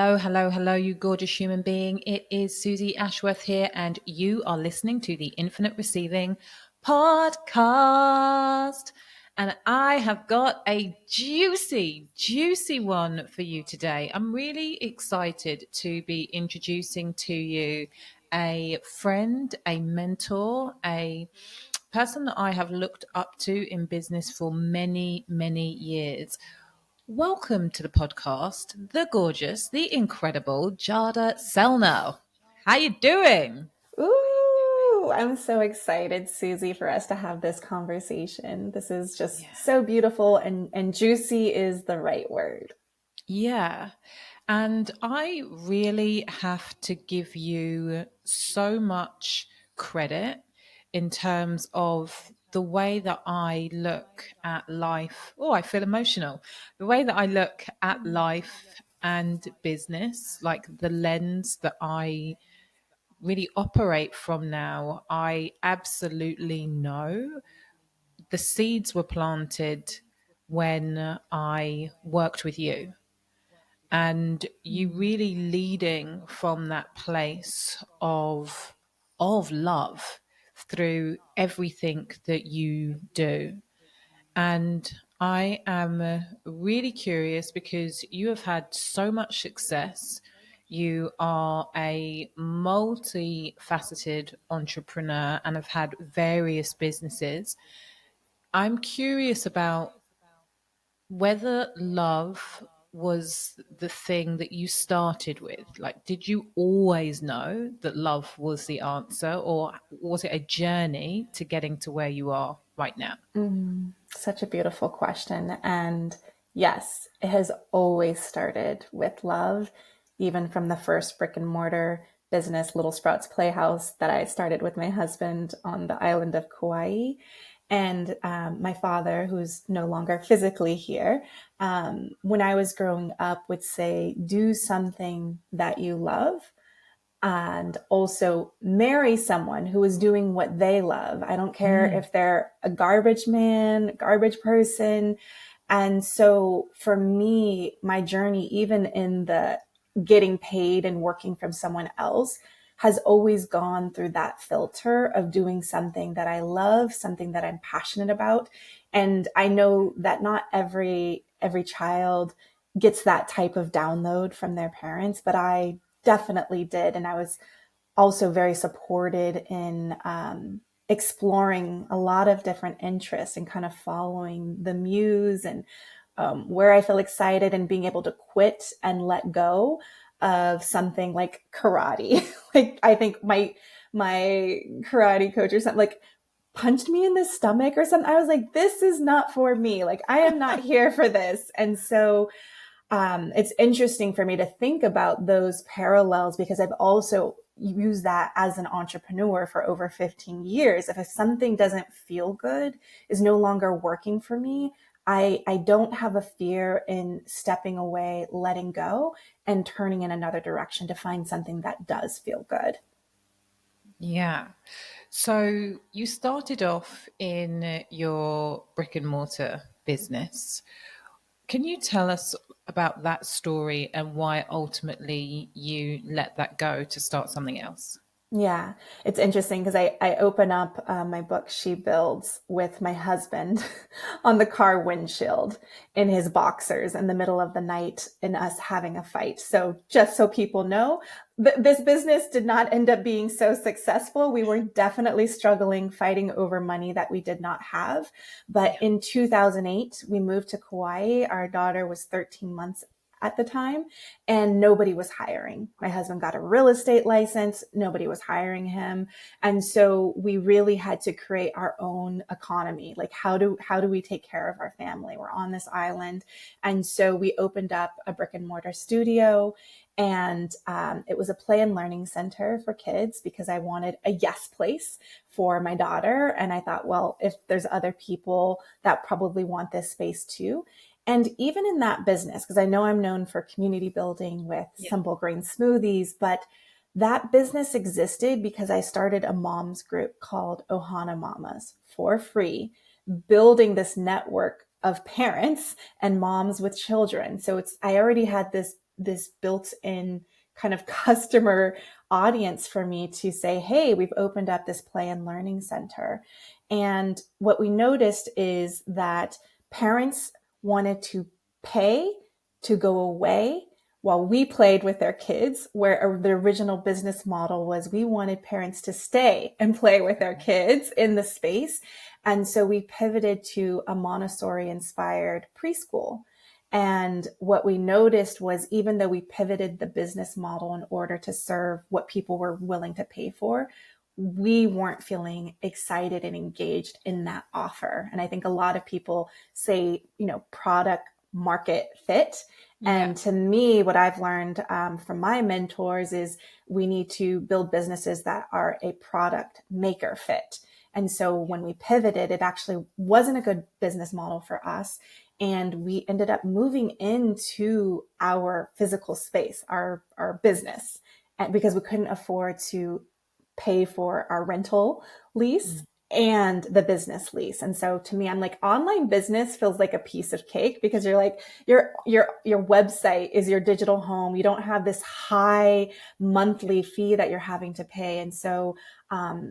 Hello, hello, you gorgeous human being. It is Susie Ashworth here, and you are listening to the Infinite Receiving podcast. And I have got a juicy one for you today. I'm really excited to be introducing to you a friend, a mentor, a person that I have looked up to in business for many years. Welcome to the podcast, the gorgeous, the incredible Jadah Sellner. How you doing? Ooh, I'm so excited, Susie, for us to have this conversation. This is just Yeah. so beautiful and juicy is the right word. Yeah. And I really have to give you so much credit in terms of the way that I look at life. Oh, I feel emotional. The way that I look at life and business, like the lens that I really operate from now, I absolutely know the seeds were planted when I worked with you, and you really leading from that place of love through everything that you do. And I am really curious because you have had so much success. You are a multifaceted entrepreneur and have had various businesses. I'm curious about whether love was the thing that you started with. Like, did you always know that love was the answer, or was it a journey to getting to where you are right now? Such a beautiful question. And yes, it has always started with love, even from the first brick and mortar business, Little Sprouts Playhouse, that I started with my husband on the island of Kauai. And my father, who's no longer physically here, when I was growing up, would say, do something that you love and also marry someone who is doing what they love. I don't care Mm, if they're a garbage man, garbage person. And so for me, my journey, even in the getting paid and working from someone else, has always gone through that filter of doing something that I love, something that I'm passionate about. And I know that not every child gets that type of download from their parents, but I definitely did. And I was also very supported in exploring a lot of different interests and kind of following the muse and where I feel excited and being able to quit and let go of something like karate. Like I think my karate coach or something like punched me in the stomach or something. I was like, this is not for me. Like I am not here for this. And so it's interesting for me to think about those parallels because I've also used that as an entrepreneur for over 15 years. If something doesn't feel good, is no longer working for me, I don't have a fear in stepping away, letting go, and turning in another direction to find something that does feel good. yeah. So you started off in your brick and mortar business. Can you tell us about that story and why ultimately you let that go to start something else? Yeah, it's interesting because I open up my book, She Builds, with my husband on the car windshield in his boxers in the middle of the night and us having a fight. So just so people know, this business did not end up being so successful. We were definitely struggling, fighting over money that we did not have. But Yeah. in 2008, we moved to Kauai. Our daughter was 13 months at the time and nobody was hiring. My husband got a real estate license. Nobody was hiring him. And so we really had to create our own economy. Like how do we take care of our family? We're on this island. And so we opened up a brick and mortar studio and it was a play and learning center for kids because I wanted a yes place for my daughter. And I thought, well, if there's other people that probably want this space too. And even in that business, because I know I'm known for community building with Yeah. simple grain smoothies, but that business existed because I started a mom's group called Ohana Mamas for free, building this network of parents and moms with children. So I already had this this built-in kind of customer audience for me to say, hey, we've opened up this play and learning center. And what we noticed is that parents wanted to pay to go away while we played with their kids, where the original business model was we wanted parents to stay and play with their kids in the space. And so we pivoted to a Montessori inspired preschool. And what we noticed was even though we pivoted the business model in order to serve what people were willing to pay for, we weren't feeling excited and engaged in that offer. And I think a lot of people say, product market fit. Yeah. And to me, what I've learned from my mentors is we need to build businesses that are a product maker fit. And so when we pivoted, it actually wasn't a good business model for us. And we ended up moving into our physical space, our business, because we couldn't afford to pay for our rental lease and the business lease. And so to me, I'm like, online business feels like a piece of cake because you're like, your website is your digital home. You don't have this high monthly fee that you're having to pay. And so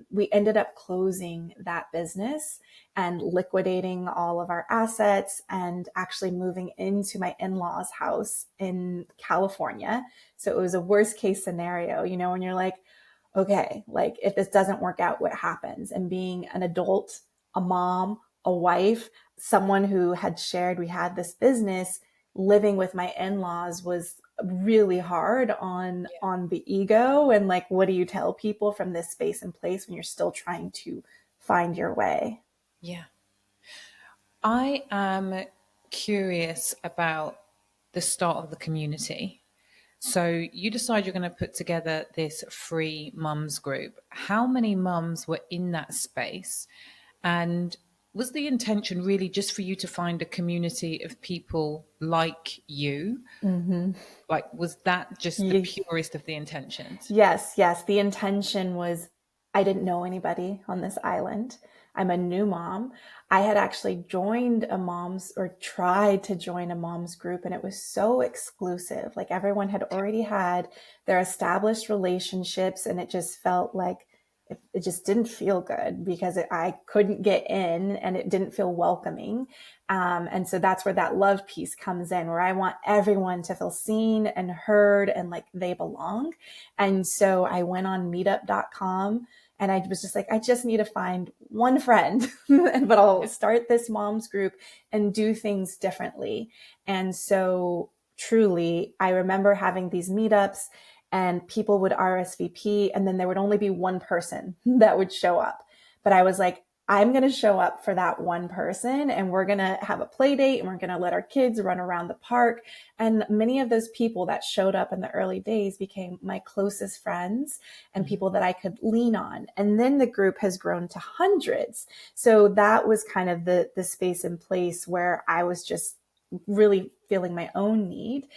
we ended up closing that business and liquidating all of our assets and actually moving into my in-laws' house in California. So it was a worst case scenario, when you're like, okay, like if this doesn't work out, what happens? And being an adult, a mom, a wife, someone who had shared, we had this business, living with my in-laws was really hard on the ego. And like, what do you tell people from this space and place when you're still trying to find your way? Yeah. I am curious about the start of the community. So you decide you're going to put together this free mums group. How many mums were in that space? And was the intention really just for you to find a community of people like you? Mm-hmm. Like, was that just the purest of the intentions? Yes, yes. The intention was I didn't know anybody on this island. I'm a new mom. I had actually joined a mom's or tried to join a mom's group, and it was so exclusive. Like everyone had already had their established relationships, and it just felt like it just didn't feel good because I couldn't get in and it didn't feel welcoming. And so that's where that love piece comes in, where I want everyone to feel seen and heard and like they belong. And so I went on meetup.com and I was just like, I just need to find one friend, but I'll start this mom's group and do things differently. And so truly, I remember having these meetups and people would RSVP and then there would only be one person that would show up. But I was like, I'm going to show up for that one person and we're going to have a play date and we're going to let our kids run around the park. And many of those people that showed up in the early days became my closest friends and people that I could lean on. And then the group has grown to hundreds. So that was kind of the space and place where I was just really feeling my own need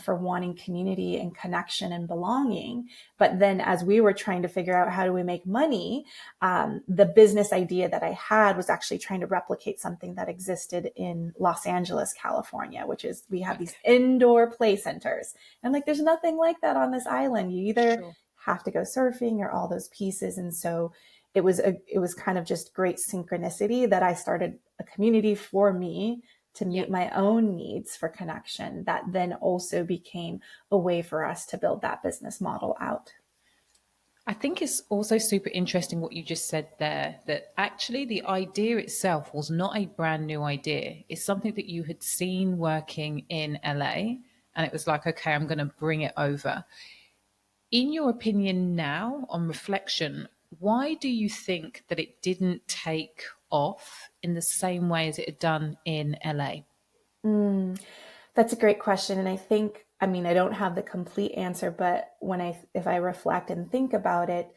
for wanting community and connection and belonging. But then as we were trying to figure out how do we make money, the business idea that I had was actually trying to replicate something that existed in Los Angeles, California, which is we have these indoor play centers. And like, there's nothing like that on this island. You either have to go surfing or all those pieces. And so it was kind of just great synchronicity that I started a community for me to meet my own needs for connection that then also became a way for us to build that business model out. I think it's also super interesting what you just said there, that actually the idea itself was not a brand new idea. It's something that you had seen working in LA, and it was like, okay, I'm going to bring it over. In your opinion now, on reflection, why do you think that it didn't take off in the same way as it had done in LA? That's a great question. And I think, I mean, I don't have the complete answer, but if I reflect and think about it,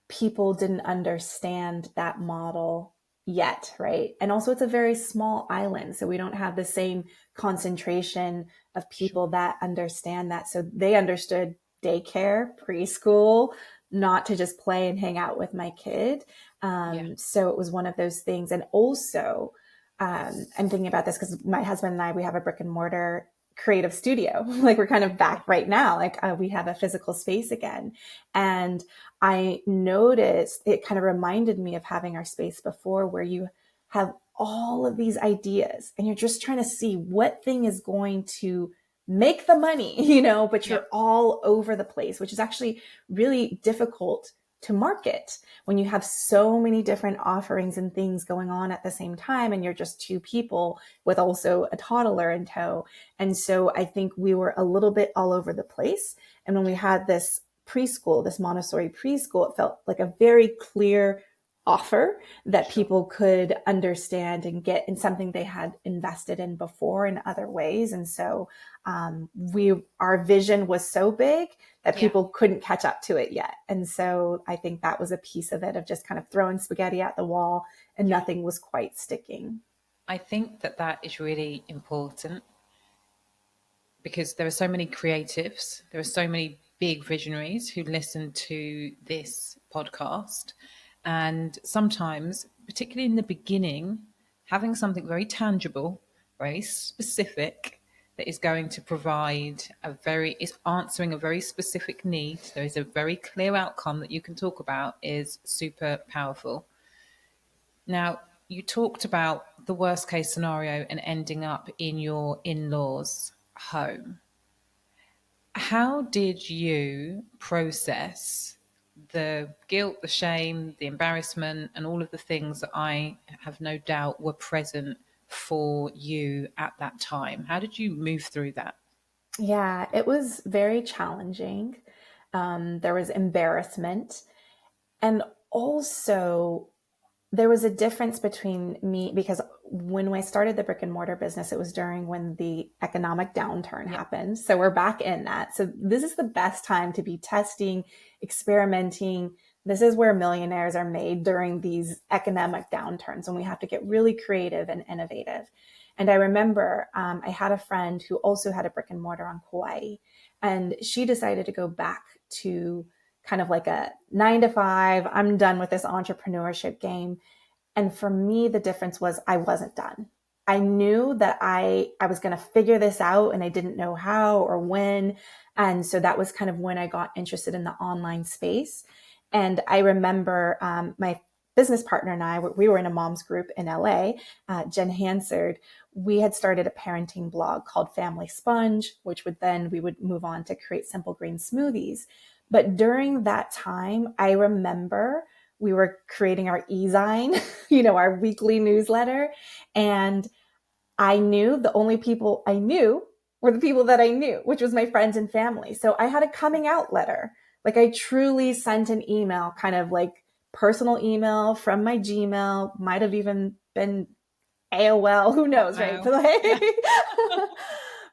people didn't understand that model yet, right? And also it's a very small island. So we don't have the same concentration of people that understand that. So they understood daycare, preschool, not to just play and hang out with my kid. So it was one of those things. And also, I'm thinking about this because my husband and I, we have a brick and mortar creative studio. Like we're kind of back right now. Like we have a physical space again. And I noticed it kind of reminded me of having our space before, where you have all of these ideas and you're just trying to see what thing is going to make the money, but Yeah. you're all over the place, which is actually really difficult to market when you have so many different offerings and things going on at the same time, and you're just two people with also a toddler in tow. And so I think we were a little bit all over the place. And when we had this preschool, this Montessori preschool, it felt like a very clear offer that Sure. people could understand and get in something they had invested in before in other ways. And so our vision was so big that Yeah. people couldn't catch up to it yet. And so I think that was a piece of it, of just kind of throwing spaghetti at the wall and Yeah. nothing was quite sticking. I think that is really important because there are so many creatives, there are so many big visionaries who listen to this podcast. And sometimes, particularly in the beginning, having something very tangible, very specific, that is going to provide is answering a very specific need. There is a very clear outcome that you can talk about, is super powerful. Now, you talked about the worst case scenario and ending up in your in law's home. How did you process the guilt, the shame, the embarrassment, and all of the things that I have no doubt were present for you at that time? How did you move through that? Yeah, it was very challenging. There was embarrassment. And also, there was a difference between me, because when I started the brick and mortar business, it was during when the economic downturn Yeah. happened. So we're back in that. So this is the best time to be testing, experimenting. This is where millionaires are made, during these economic downturns, when we have to get really creative and innovative. And I remember I had a friend who also had a brick and mortar on Kauai, and she decided to go back to kind of like a 9 to 5. I'm done with this entrepreneurship game. And for me, the difference was I wasn't done. I knew that I was going to figure this out, and I didn't know how or when. And so that was kind of when I got interested in the online space. And I remember my business partner and I, we were in a mom's group in LA, Jen Hansard. We had started a parenting blog called Family Sponge, which we would move on to create simple green smoothies. But during that time, I remember we were creating our e-zine, our weekly newsletter. And I knew the only people I knew were the people that I knew, which was my friends and family. So I had a coming out letter. Like I truly sent an email, kind of like personal email from my Gmail, might have even been AOL, who knows, right? Hotmail. But Yeah.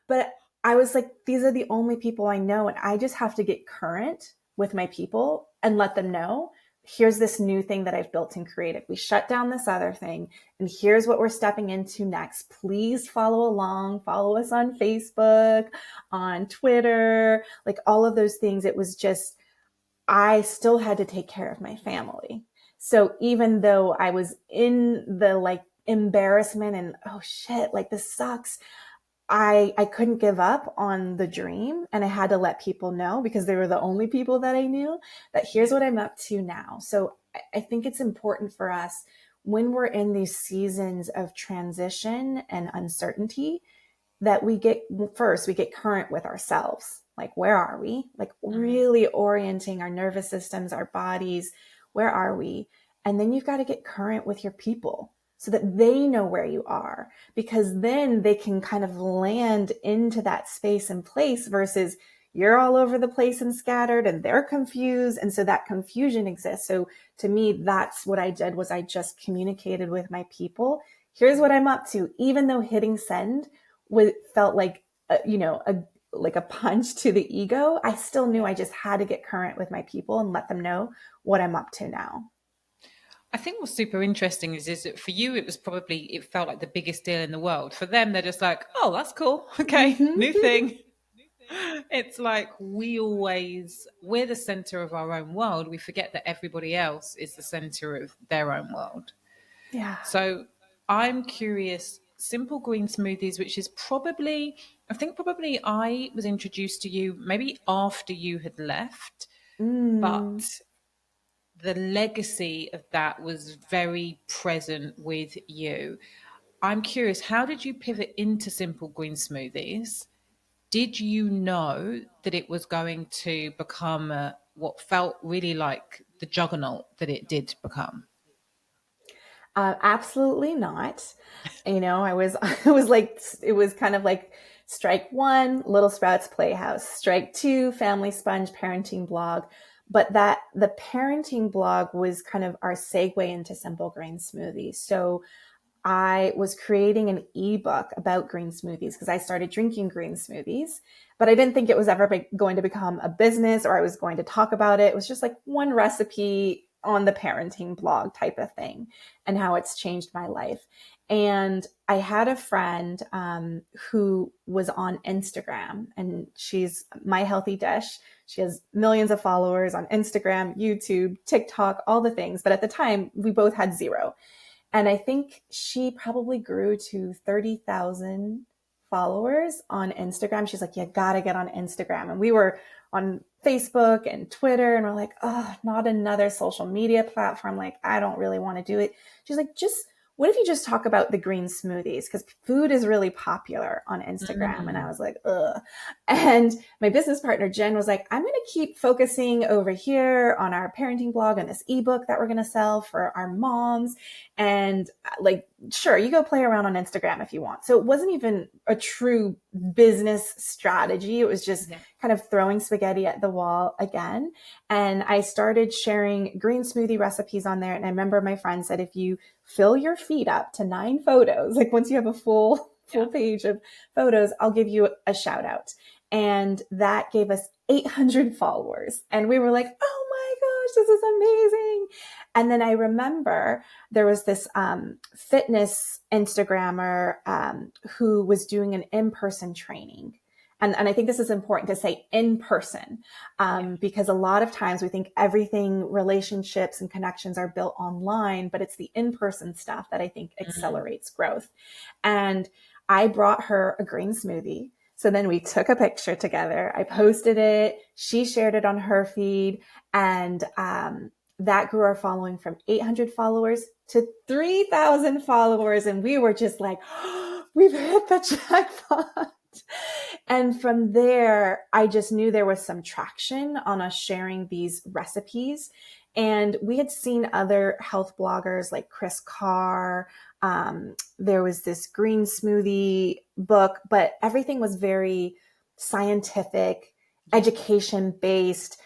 but I was like, these are the only people I know, and I just have to get current with my people and let them know, here's this new thing that I've built and created. We shut down this other thing, and here's what we're stepping into next. Please follow along, follow us on Facebook, on Twitter, like all of those things. It was just, I still had to take care of my family. So even though I was in the like embarrassment and, oh shit, like this sucks, I couldn't give up on the dream, and I had to let people know, because they were the only people that I knew, that here's Yeah. what I'm up to now. So I think it's important for us, when we're in these seasons of transition and uncertainty, that we get current with ourselves. Like, where are we? Like, Mm. really orienting our nervous systems, our bodies. Where are we? And then you've got to get current with your people, so that they know where you are, because then they can kind of land into that space and place, versus you're all over the place and scattered and they're confused. And so that confusion exists. So to me, that's what I did, was I just communicated with my people. Here's what I'm up to. Even though hitting send felt like, like a punch to the ego, I still knew Yeah. I just had to get current with my people and let them know what I'm up to now. I think what's super interesting is that for you, it felt like the biggest deal in the world. For them, they're just like, oh, that's cool. Okay, Mm-hmm. new thing. It's like we're the center of our own world. We forget that everybody else is the center of their own world. Yeah. So I'm curious, simple green smoothies, which is probably I think probably I was introduced to you maybe after you had left, Mm. but the legacy of that was very present with you. I'm curious, how did you pivot into simple green smoothies? Did you know that it was going to become what felt really like the juggernaut that it did become? Absolutely not. You know, I was, I was like, it was kind of like strike one, Little Sprouts Playhouse, strike two, Family Sponge parenting blog. But that the parenting blog was kind of our segue into simple grain smoothies. So I was creating an ebook about green smoothies because I started drinking green smoothies, but I didn't think it was ever going to become a business or I was going to talk about it. It was just like one recipe on the parenting blog type of thing and how it's changed my life. And I had a friend who was on Instagram, and she's My Healthy Dish. She has millions of followers on Instagram, YouTube, TikTok, all the things. But at the time, we both had zero. And I think she probably grew to 30,000 followers on Instagram. She's like, you gotta get on Instagram. And we were on Facebook and Twitter, and we're like, oh, not another social media platform. Like, I don't really want to do it. She's like, just what if you just talk about the green smoothies? Because food is really popular on Instagram. And I Mm, was like, ugh. And my business partner, Jen, was like, I'm going to keep focusing over here on our parenting blog and this ebook that we're going to sell for our moms. And like, sure, you go play around on Instagram if you want. So it wasn't even a true business strategy. It was just yeah. kind of throwing spaghetti at the wall again. And I started sharing green smoothie recipes on there. And I remember my friend said, if you fill your feed up to 9 photos, like once you have a full Yeah. page of photos, I'll give you a shout out. And that gave us 800 followers. And we were like, oh my gosh, this is amazing. And then I remember there was this fitness Instagrammer who was doing an in-person training. And I think this is important to say in person, Yeah. because a lot of times we think everything, relationships and connections are built online, but it's the in-person stuff that I think Mm, accelerates growth. And I brought her a green smoothie. So then we took a picture together. I posted it. She shared it on her feed. And that grew our following from 800 followers to 3,000 followers. And we were just like, oh, we've hit the jackpot. And from there, I just knew there was some traction on us sharing these recipes. And we had seen other health bloggers like Chris Carr. There was this green smoothie book, but everything was very scientific, yeah. education based.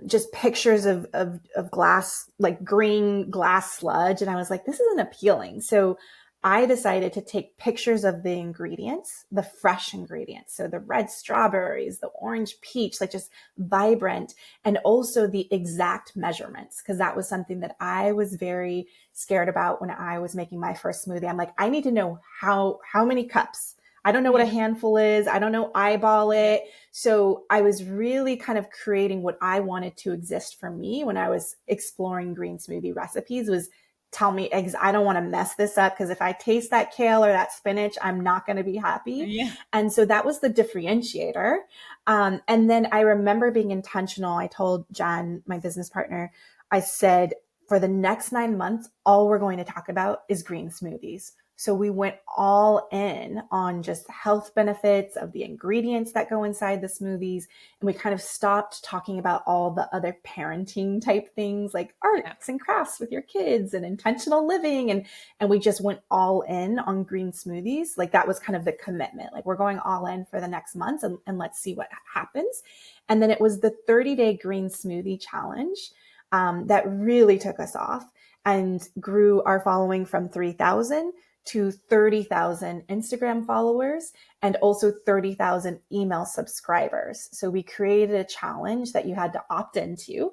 Just pictures of glass, like green glass sludge. And I was like, this isn't appealing. So I decided to take pictures of the ingredients, the fresh ingredients. So the red strawberries, the orange peach, like just vibrant, and also the exact measurements. Cause that was something that I was very scared about when I was making my first smoothie. I'm like, I need to know how many cups. I don't know what a Yeah. handful is. I don't know eyeball Yeah. it. So I was really kind of creating what I wanted to exist for me when I was exploring green smoothie recipes was tell me eggs. I don't want to mess this up because if I taste that kale or that spinach, I'm not going to be happy. Yeah. And so that was the differentiator. And then I remember being intentional. I told John, my business partner, I said, for the next 9 months, all we're going to talk about is green smoothies. So we went all in on just health benefits of the ingredients that go inside the smoothies. And we kind of stopped talking about all the other parenting type things like Yeah. arts and crafts with your kids and intentional living. And we just went all in on green smoothies. Like that was kind of the commitment. Like we're going all in for the next months and let's see what happens. And then it was the 30-day green smoothie challenge that really took us off and grew our following from 3,000 to 30,000 Instagram followers and also 30,000 email subscribers. So we created a challenge that you had to opt into.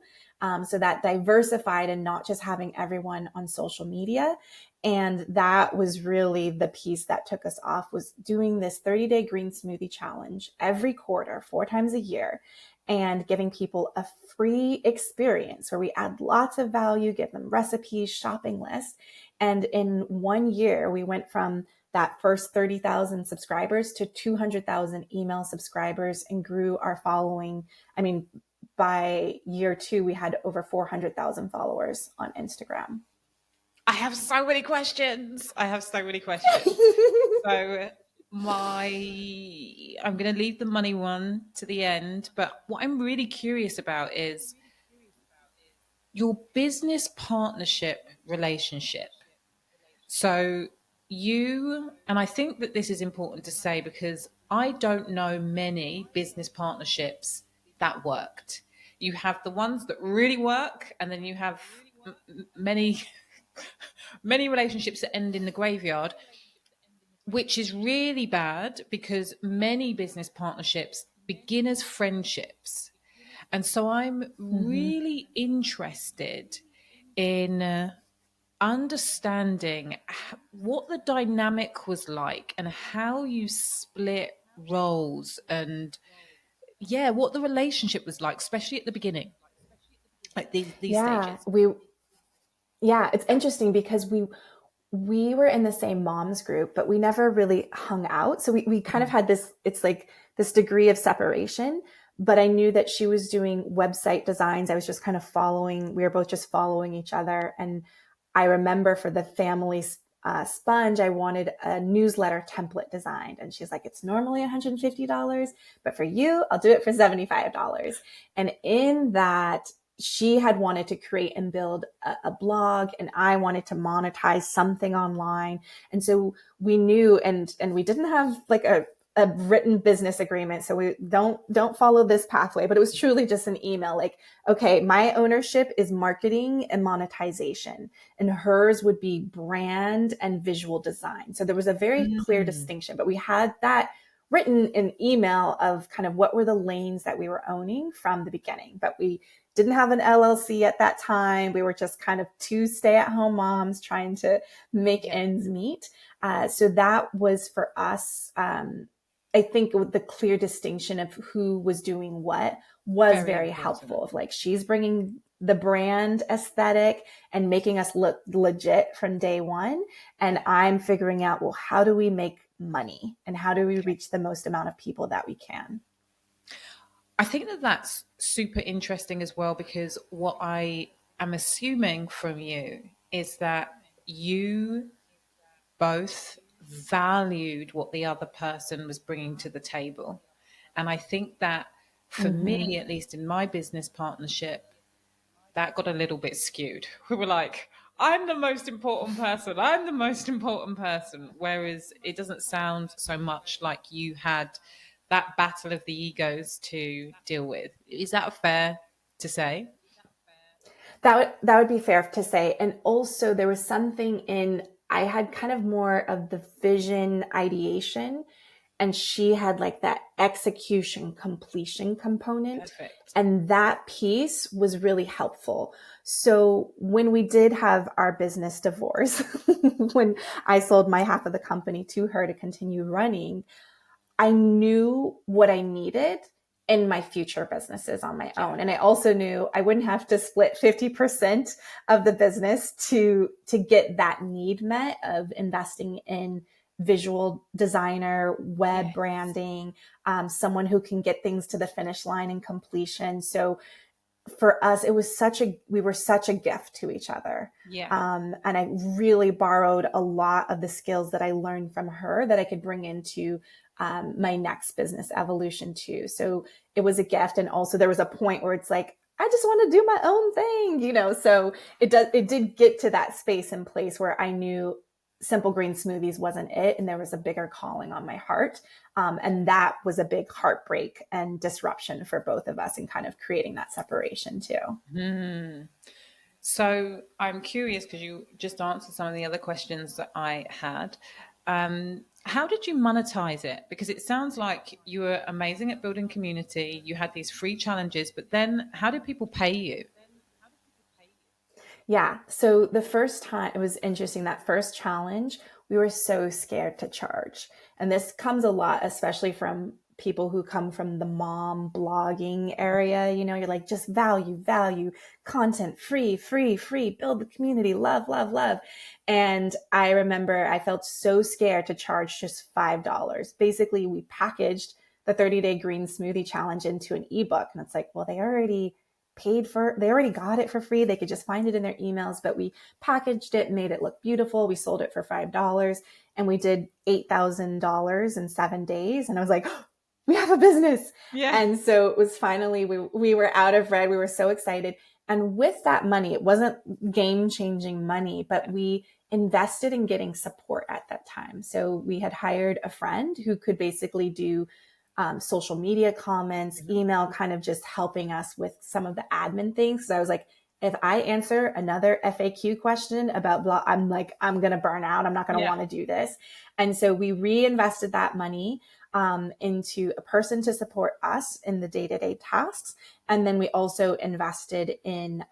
So that diversified and not just having everyone on social media. And that was really the piece that took us off was doing this 30-day green smoothie challenge every quarter, 4 times a year, and giving people a free experience where we add lots of value, give them recipes, shopping lists. And in 1 year, we went from that first 30,000 subscribers to 200,000 email subscribers and grew our following. I mean, by year 2, we had over 400,000 followers on Instagram. I have so many questions. I have so many questions. So I'm going to leave the money one to the end, but what I'm really curious about is your business partnership relationship. So and I think that this is important to say because I don't know many business partnerships that worked. You have the ones that really work, and then you have many, many relationships that end in the graveyard, which is really bad because many business partnerships begin as friendships. And so I'm Mm-hmm. really interested in understanding what the dynamic was like and how you split roles and yeah, what the relationship was like, especially at the beginning, like these Yeah, stages. it's interesting because we were in the same moms group, but we never really hung out. So we kind of Mhm. had this, it's like this degree of separation. But I knew that she was doing website designs. I was just kind of following, we were both just following each other. And I remember for the family sponge, I wanted a newsletter template designed. And she's like, it's normally $150, but for you, I'll do it for $75. And in that, she had wanted to create and build a blog, and I wanted to monetize something online. And so we knew, and we didn't have like a written business agreement. So we don't follow this pathway, but it was truly just an email like, okay, my ownership is marketing and monetization, and hers would be brand and visual design. So there was a very clear Mm, distinction, but we had that written in email of kind of what were the lanes that we were owning from the beginning. But we didn't have an LLC at that time. We were just kind of two stay-at-home moms trying to make yeah, ends meet. So that was for us. I think the clear distinction of who was doing what was very very important. helpful. Of like, she's bringing the brand aesthetic and making us look legit from day one. And I'm figuring out, well, how do we make money and how do we Okay. reach the most amount of people that we can? I think that that's super interesting as well because what I am assuming from you is that you both valued what the other person was bringing to the table. And I think that for Mm-hmm. me, at least in my business partnership, that got a little bit skewed. We were like, I'm the most important person. I'm the most important person. Whereas it doesn't sound so much like you had that battle of the egos to deal with. Is that fair to say? That would be fair to say. And also there was something in, I had kind of more of the vision ideation, and she had like that execution completion component. Perfect. And that piece was really helpful. So when we did have our business divorce, when I sold my half of the company to her to continue running, I knew what I needed in my future businesses on my Yeah. own. And I also knew I wouldn't have to split 50% of the business to get that need met of investing in visual designer, web Yes. branding, someone who can get things to the finish line and completion. So for us, it was we were such a gift to each other. Yeah. And I really borrowed a lot of the skills that I learned from her that I could bring into my next business evolution too. So it was a gift. And also there was a point where it's like, I just want to do my own thing, so it did get to that space and place where I knew Simple Green Smoothies wasn't it. And there was a bigger calling on my heart. And that was a big heartbreak and disruption for both of us in kind of creating that separation too. So I'm curious because you just answered some of the other questions that I had. How did you monetize it? Because it sounds like you were amazing at building community. You had these free challenges, but then how did people pay you? Yeah. So the first time, it was interesting, that first challenge, we were so scared to charge. And this comes a lot, especially from people who come from the mom blogging area. You know, you're like, just value, value, content, free, free, free, build the community, love, love, love. And I remember I felt so scared to charge just $5. Basically, we packaged the 30-day green smoothie challenge into an ebook. And it's like, well, they already got it for free. They could just find it in their emails, but we packaged it, made it look beautiful. We sold it for $5 and we did $8,000 in 7 days. And I was like, oh, we have a business. Yeah. And so it was finally, we were out of red. We were so excited. And with that money, it wasn't game changing money, but we invested in getting support at that time. So we had hired a friend who could basically do social media comments, email, kind of just helping us with some of the admin things. So I was like, if I answer another FAQ question about blah, I'm going to burn out. I'm not going to want to do this. And so we reinvested that money into a person to support us in the day-to-day tasks. And then we also invested in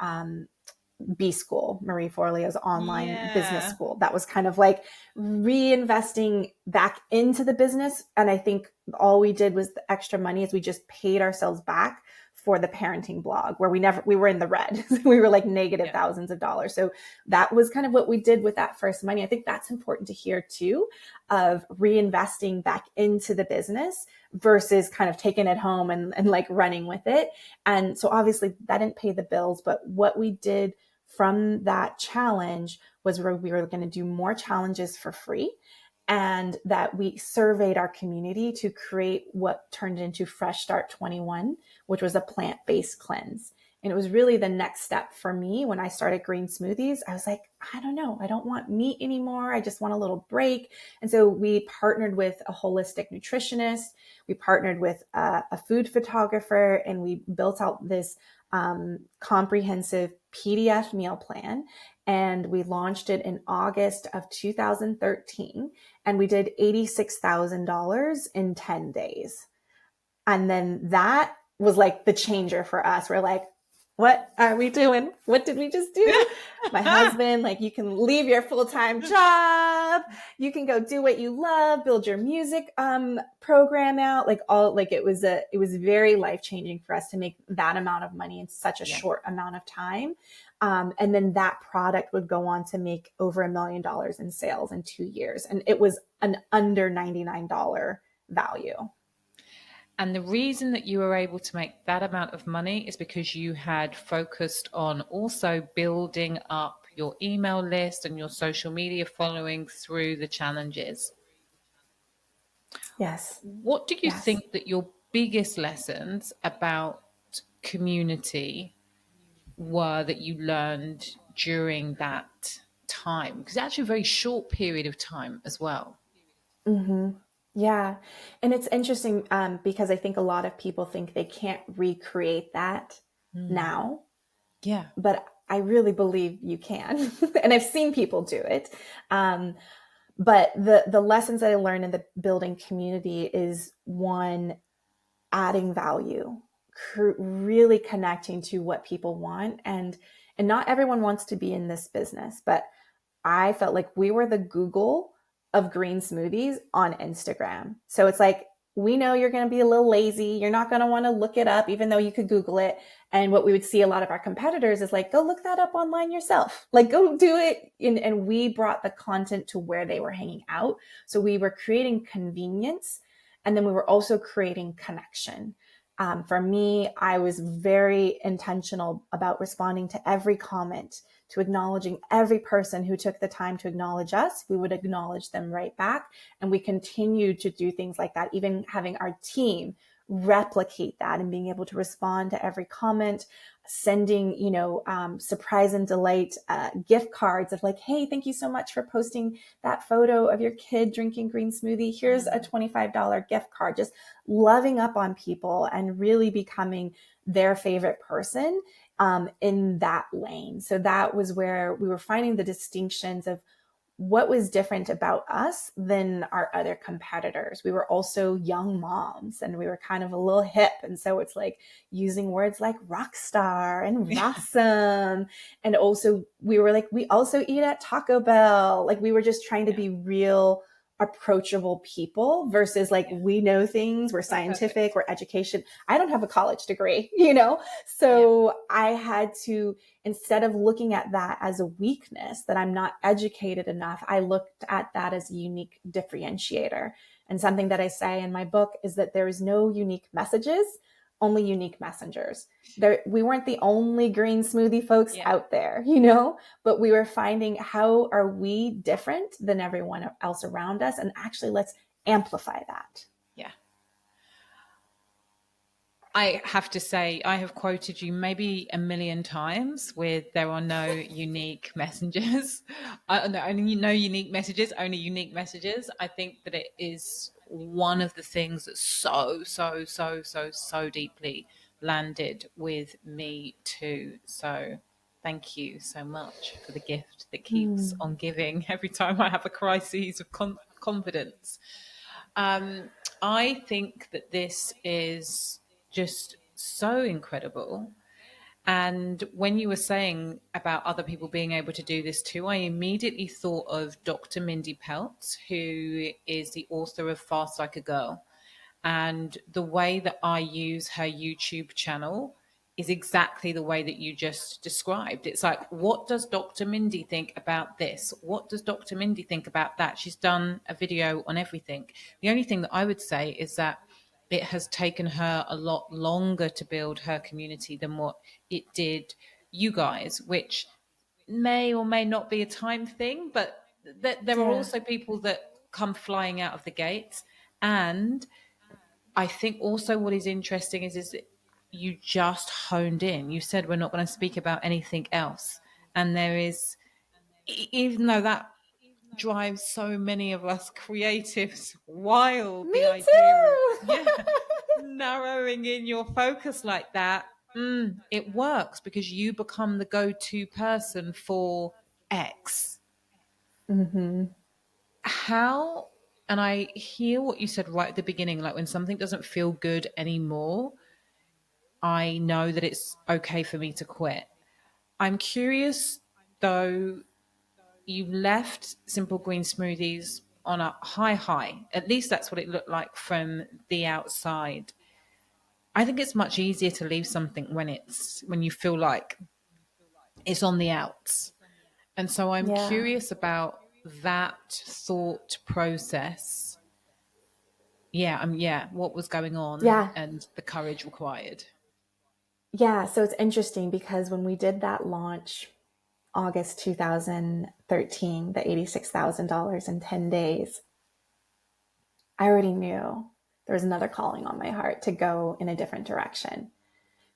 B School, Marie Forleo's online business school. That was kind of like reinvesting back into the business. And I think all we did was the extra money is we just paid ourselves back for the parenting blog where we were in the red. We were like negative thousands of dollars. So that was kind of what we did with that first money. I think that's important to hear too, of reinvesting back into the business versus kind of taking it home and like running with it. And so obviously that didn't pay the bills, but what we did from that challenge was we were going to do more challenges for free, and that we surveyed our community to create what turned into Fresh Start 21, which was a plant-based cleanse. And it was really the next step for me when I started green smoothies. I was like, I don't know. I don't want meat anymore. I just want a little break. And so we partnered with a holistic nutritionist. We partnered with a food photographer, and we built out this comprehensive PDF meal plan. And we launched it in August of 2013. And we did $86,000 in 10 days. And then that was like the changer for us. We're like, what are we doing? What did we just do? My husband, like, you can leave your full-time job. You can go do what you love, build your music program out. It was very life-changing for us to make that amount of money in such a short amount of time. And then that product would go on to make over $1 million in sales in 2 years. And it was an under $99 value. And the reason that you were able to make that amount of money is because you had focused on also building up your email list and your social media following through the challenges. Yes. What do you think that your biggest lessons about community were that you learned during that time? Because it's actually a very short period of time as well. Mm-hmm. Yeah. And it's interesting because I think a lot of people think they can't recreate that now. Yeah. But I really believe you can. And I've seen people do it. But the lessons that I learned in the building community is, one, adding value, really connecting to what people want. And not everyone wants to be in this business, but I felt like we were the Google of green smoothies on Instagram. So it's like, we know you're going to be a little lazy. You're not going to want to look it up, even though you could Google it. And what we would see a lot of our competitors is like, go look that up online yourself. Like, go do it. And we brought the content to where they were hanging out. So we were creating convenience. And then we were also creating connection. For me, I was very intentional about responding to every comment, to acknowledging every person who took the time to acknowledge us. We would acknowledge them right back. And we continued to do things like that, even having our team replicate that and being able to respond to every comment, sending, surprise and delight gift cards of like, hey, thank you so much for posting that photo of your kid drinking green smoothie. Here's a $25 gift card. Just loving up on people and really becoming their favorite person in that lane. So that was where we were finding the distinctions of what was different about us than our other competitors. We were also young moms and we were kind of a little hip. And so it's like using words like rock star and awesome. And also we were like, we also eat at Taco Bell. Like, we were just trying to be real, approachable people versus like, Yeah. we know things, we're That's scientific, perfect. we're education. I don't have a college degree, you know? Yeah. So I had to, instead of looking at that as a weakness, that I'm not educated enough, I looked at that as a unique differentiator. And something that I say in my book is that there is no unique messages, only unique messengers. There, we weren't the only green smoothie folks Yeah. out there, you know, but we were finding, how are we different than everyone else around us? And actually, let's amplify that. Yeah. I have to say, I have quoted you maybe a million times with "there are no unique messengers." No, only no unique messages, only unique messages. I think that it is one of the things that so deeply landed with me too. So thank you so much for the gift that keeps Hmm. on giving every time I have a crisis of confidence. Um, I think that this is just so incredible. And when you were saying about other people being able to do this too, I immediately thought of Dr. Mindy Peltz, who is the author of Fast Like a Girl. And the way that I use her YouTube channel is exactly the way that you just described. It's like, what does Dr. Mindy think about this? What does Dr. Mindy think about that? She's done a video on everything. The only thing that I would say is that it has taken her a lot longer to build her community than what it did you guys, which may or may not be a time thing, but there are Yeah. also people that come flying out of the gates. And I think also what is interesting is that you just honed in. You said we're not going to speak about anything else. And there is, even though that drives so many of us creatives wild, Me the idea of, too. yeah, narrowing in your focus like that, it works because you become the go-to person for X. Mm-hmm. How, and I hear what you said right at the beginning, like when something doesn't feel good anymore, I know that it's okay for me to quit. I'm curious though, you left Simple Green Smoothies on a high. At least that's what it looked like from the outside. I think it's much easier to leave something when you feel like it's on the outs. And so I'm Yeah. curious about that thought process. Yeah, what was going on Yeah. and the courage required. Yeah. So it's interesting because when we did that launch, August 2013, the $86,000 in 10 days, I already knew there was another calling on my heart to go in a different direction.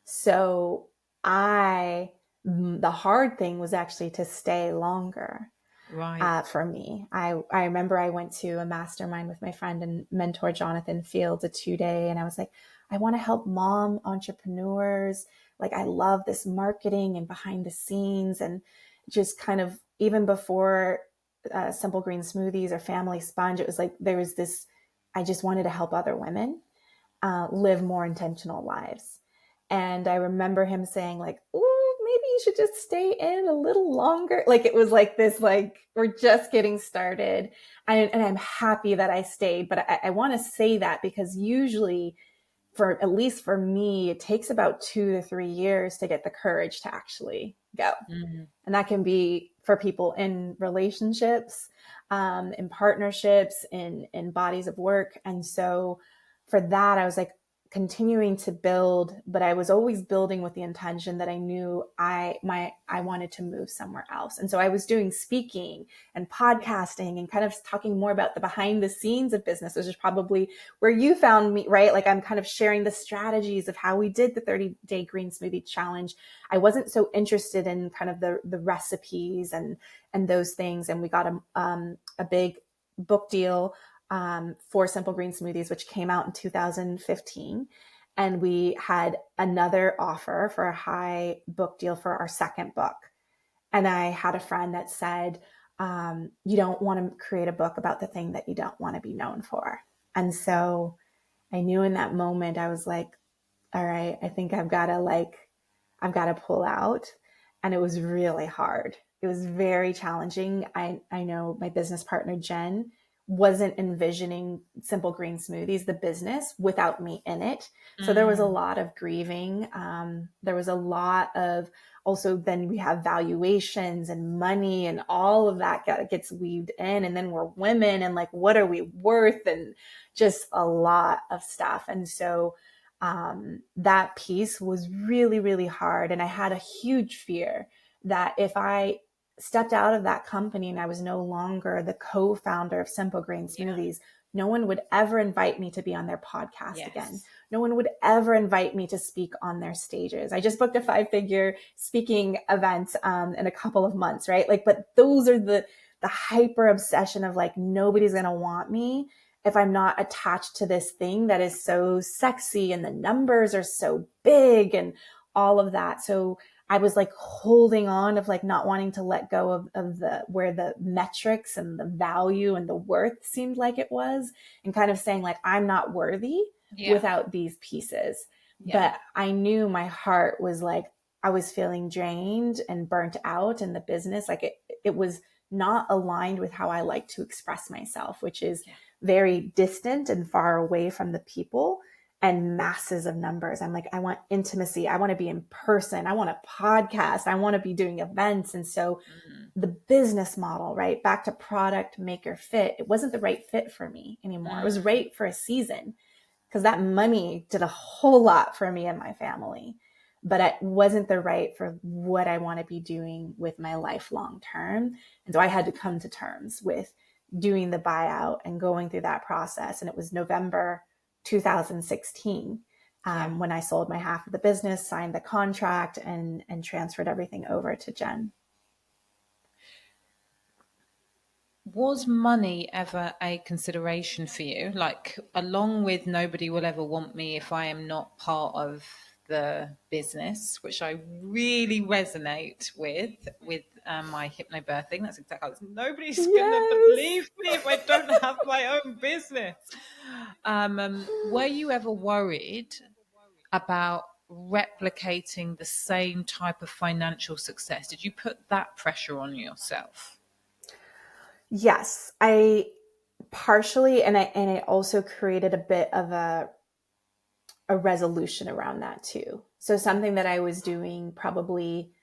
So the hard thing was actually to stay longer. Right. For me, I remember I went to a mastermind with my friend and mentor, Jonathan Fields, a 2 day. And I was like, I want to help mom entrepreneurs. Like, I love this marketing and behind the scenes, and just kind of, even before Simple Green Smoothies or Family Sponge, it was like, there was this, I just wanted to help other women live more intentional lives. And I remember him saying, like, "Ooh, maybe you should just stay in a little longer." Like, it was like this, like, we're just getting started. And I'm happy that I stayed. But I want to say that because usually, for at least for me, it takes about 2 to 3 years to get the courage to actually go. Mm. And that can be for people in relationships, in partnerships, in bodies of work. And so for that, I was like continuing to build, but I was always building with the intention that I knew I wanted to move somewhere else. And so I was doing speaking and Yeah. podcasting and kind of talking more about the behind the scenes of business, which is probably where you found me, right? Like, I'm kind of sharing the strategies of how we did the 30-day green smoothie challenge. I wasn't so interested in kind of the recipes and those things. And we got a big book deal for Simple Green Smoothies, which came out in 2015. And we had another offer for a high book deal for our second book. And I had a friend that said, you don't want to create a book about the thing that you don't want to be known for. And so I knew in that moment, I was like, all right, I think I've got to pull out. And it was really hard. It was very challenging. I know my business partner, Jen, wasn't envisioning Simple Green Smoothies, the business, without me in it. So there was a Mm. lot of grieving. There was a lot of also, then we have valuations and money and all of that gets weaved in. And then we're women and like, what are we worth? And just a lot of stuff. And so that piece was really, really hard. And I had a huge fear that if I stepped out of that company and I was no longer the co-founder of Simple Grain Yeah. Smoothies, no one would ever invite me to be on their podcast again. Yes. No one would ever invite me to speak on their stages. I just booked a 5-figure speaking event in a couple of months, right? Like, but those are the hyper obsession of like, nobody's going to want me if I'm not attached to this thing that is so sexy and the numbers are so big and all of that. So I was like holding on of like not wanting to let go of the where the metrics and the value and the worth seemed like it was, and kind of saying like, I'm not worthy Yeah. without these pieces. Yeah. But I knew my heart was like, I was feeling drained and burnt out in the business. Like it was not aligned with how I like to express myself, which is Yeah. very distant and far away from the people and masses of numbers. I'm like, I want intimacy. I want to be in person. I want a podcast. I want to be doing events. And so Mm. the business model, right? Back to product, maker, fit. It wasn't the right fit for me anymore. It was Mm. right for a season because that money did a whole lot for me and my family, but it wasn't the right for what I want to be doing with my life long term. And so I had to come to terms with doing the buyout and going through that process. And it was November 2016 Yeah. when I sold my half of the business, signed the contract, and transferred everything over to Jen. Was money ever a consideration for you? Like, along with nobody will ever want me if I am not part of the business, which I really resonate with my hypnobirthing. That's exactly how nobody's gonna Yes. believe me if I don't have my own business. Were you ever worried about replicating the same type of financial success? Did you put that pressure on yourself? Yes, I partially, and I also created a bit of a resolution around that too. So something that I was doing probably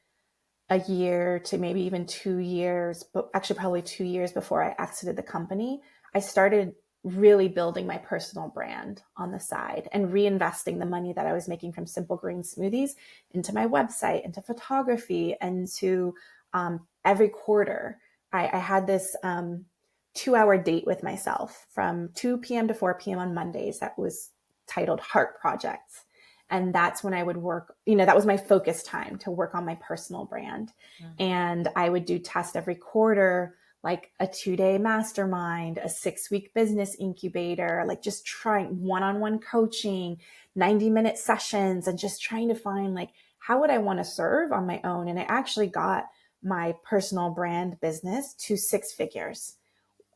a year to maybe even 2 years, but actually probably 2 years before I exited the company, I started really building my personal brand on the side and reinvesting the money that I was making from Simple Green Smoothies into my website, into photography, and to every quarter. I had this 2 hour date with myself from 2 p.m. to 4 p.m. on Mondays that was titled Heart Projects. And that's when I would work, that was my focus time to work on my personal brand. And I would do tests every quarter, like a 2-day mastermind, a 6-week business incubator, like just trying one-on-one coaching, 90-minute sessions, and just trying to find like, how would I want to serve on my own? And I actually got my personal brand business to 6 figures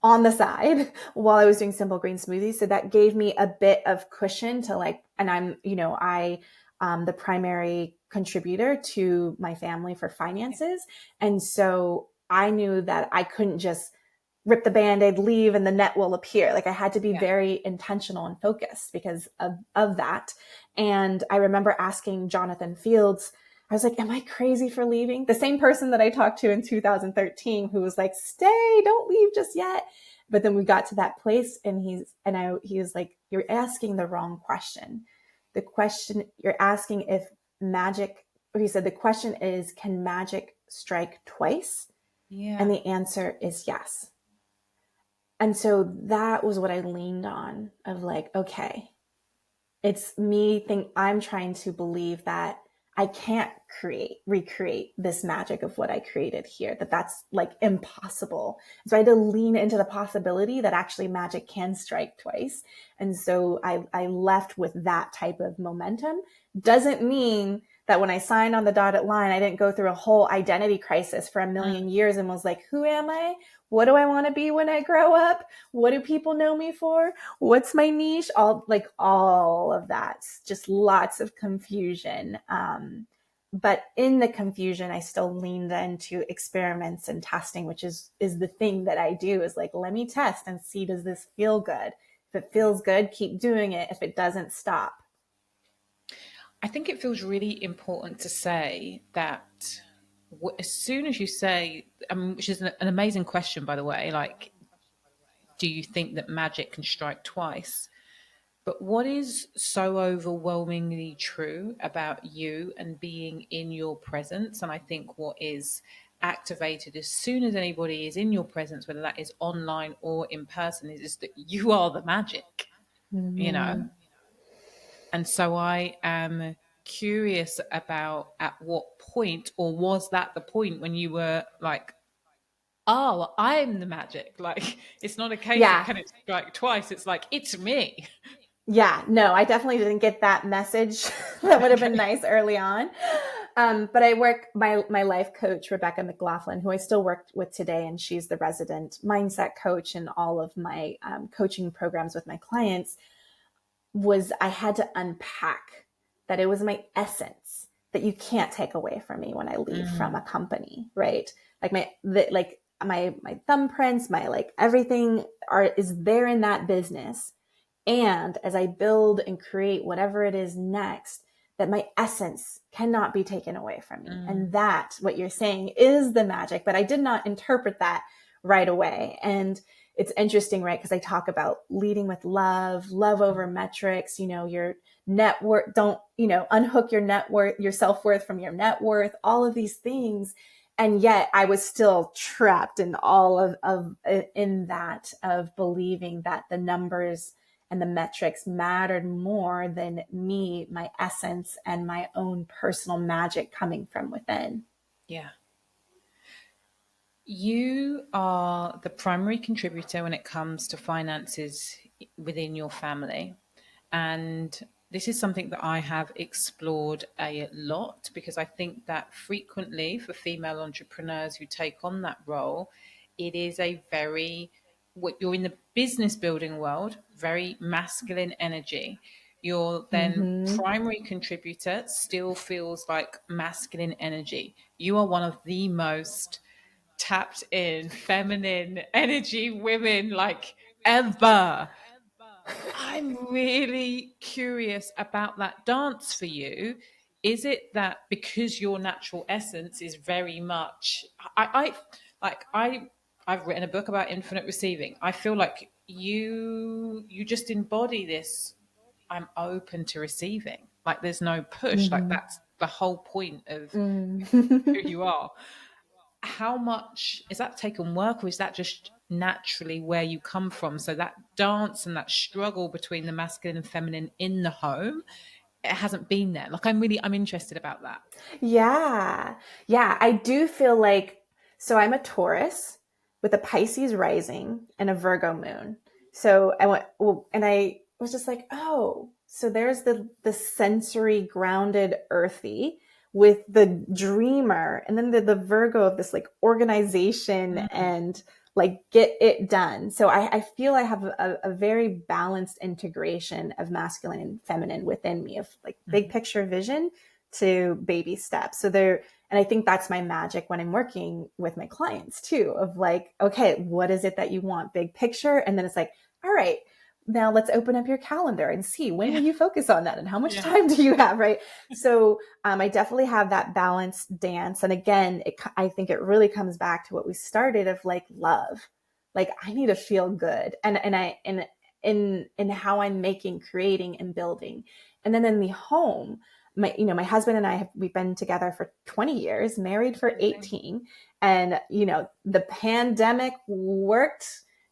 on the side while I was doing Simple Green Smoothies. So that gave me a bit of cushion to like, and the primary contributor to my family for finances. And so I knew that I couldn't just rip the band-aid, leave, and the net will appear. Like I had to be Yeah. very intentional and focused because of that. And I remember asking Jonathan Fields, I was like, am I crazy for leaving? The same person that I talked to in 2013 who was like, stay, don't leave just yet. But then we got to that place and he was like, you're asking the wrong question. The question you're asking if magic, or he said, the question is, can magic strike twice? And Yeah. the answer is yes. And so that was what I leaned on of like, okay, it's me I'm trying to believe that I can't recreate this magic of what I created here, that's like impossible. So I had to lean into the possibility that actually magic can strike twice. And so I left with that type of momentum. Doesn't mean that when I signed on the dotted line, I didn't go through a whole identity crisis for a million years and was like, who am I? What do I want to be when I grow up? What do people know me for? What's my niche? All of that, just lots of confusion. But in the confusion, I still leaned into experiments and testing, which is the thing that I do, is like, let me test and see, does this feel good? If it feels good, keep doing it. If it doesn't, stop. I think it feels really important to say that as soon as you say, which is an amazing question, by the way, like, do you think that magic can strike twice? But what is so overwhelmingly true about you and being in your presence, and I think what is activated as soon as anybody is in your presence, whether that is online or in person, is that you are the magic, you Mm-hmm. know? And so I am curious about at what point, or was that the point when you were like, oh, I'm the magic? Like, it's not a case of Yeah. can it strike twice? It's like, it's me. Yeah, no, I definitely didn't get that message. That would have been Okay. nice early on. But I work my life coach, Rebecca McLaughlin, who I still work with today, and she's the resident mindset coach in all of my coaching programs with my clients. Was I had to unpack that it was my essence that you can't take away from me when I leave from Mm, a company, right? Like my thumbprints, my like everything is there in that business. And as I build and create whatever it is next, that my essence cannot be taken away from me. mm, And that, what you're saying, is the magic. But I did not interpret that right away. And it's interesting, right? Because I talk about leading with love, love over metrics, your net worth, don't, unhook your net worth, your self worth from your net worth, all of these things. And yet I was still trapped in all in that of believing that the numbers and the metrics mattered more than me, my essence, and my own personal magic coming from within. yeah. You are the primary contributor when it comes to finances within your family. And this is something that I have explored a lot, because I think that frequently for female entrepreneurs who take on that role, it is a very, what you're in the business building world, very masculine energy. Your then Mm-hmm. primary contributor still feels like masculine energy. You are one of the most tapped in feminine energy women like ever. I'm really curious about that dance for you. Is it that because your natural essence is very much I like I've written a book about infinite receiving. I feel like you just embody this. I'm open to receiving. Like there's no push. Like Mm-hmm. that's the whole point of who Mm. you are. How much is that taken work, or is that just naturally where you come from? So that dance and that struggle between the masculine and feminine in the home, it hasn't been there. Like I'm interested about that. Yeah. Yeah. I do feel like, so I'm a Taurus with a Pisces rising and a Virgo moon. So I went, well, and I was just like, oh, so there's the sensory grounded earthy with the dreamer, and then the Virgo of this like organization Mm, and like get it done. So I feel I have a very balanced integration of masculine and feminine within me, of like big mhm. picture vision to baby steps. So there, and I think that's my magic when I'm working with my clients too, of like, okay, what is it that you want? Big picture. And then it's like, all right, now let's open up your calendar and see when will Yeah, you focus on that and how much yeah, time do you have, right? So I definitely have that balanced dance. And again, I think it really comes back to what we started of like love. Like I need to feel good, and in how I'm making, creating, and building. And then in the home, my husband and I we've been together for 20 years, married for amazing. 18. And, the pandemic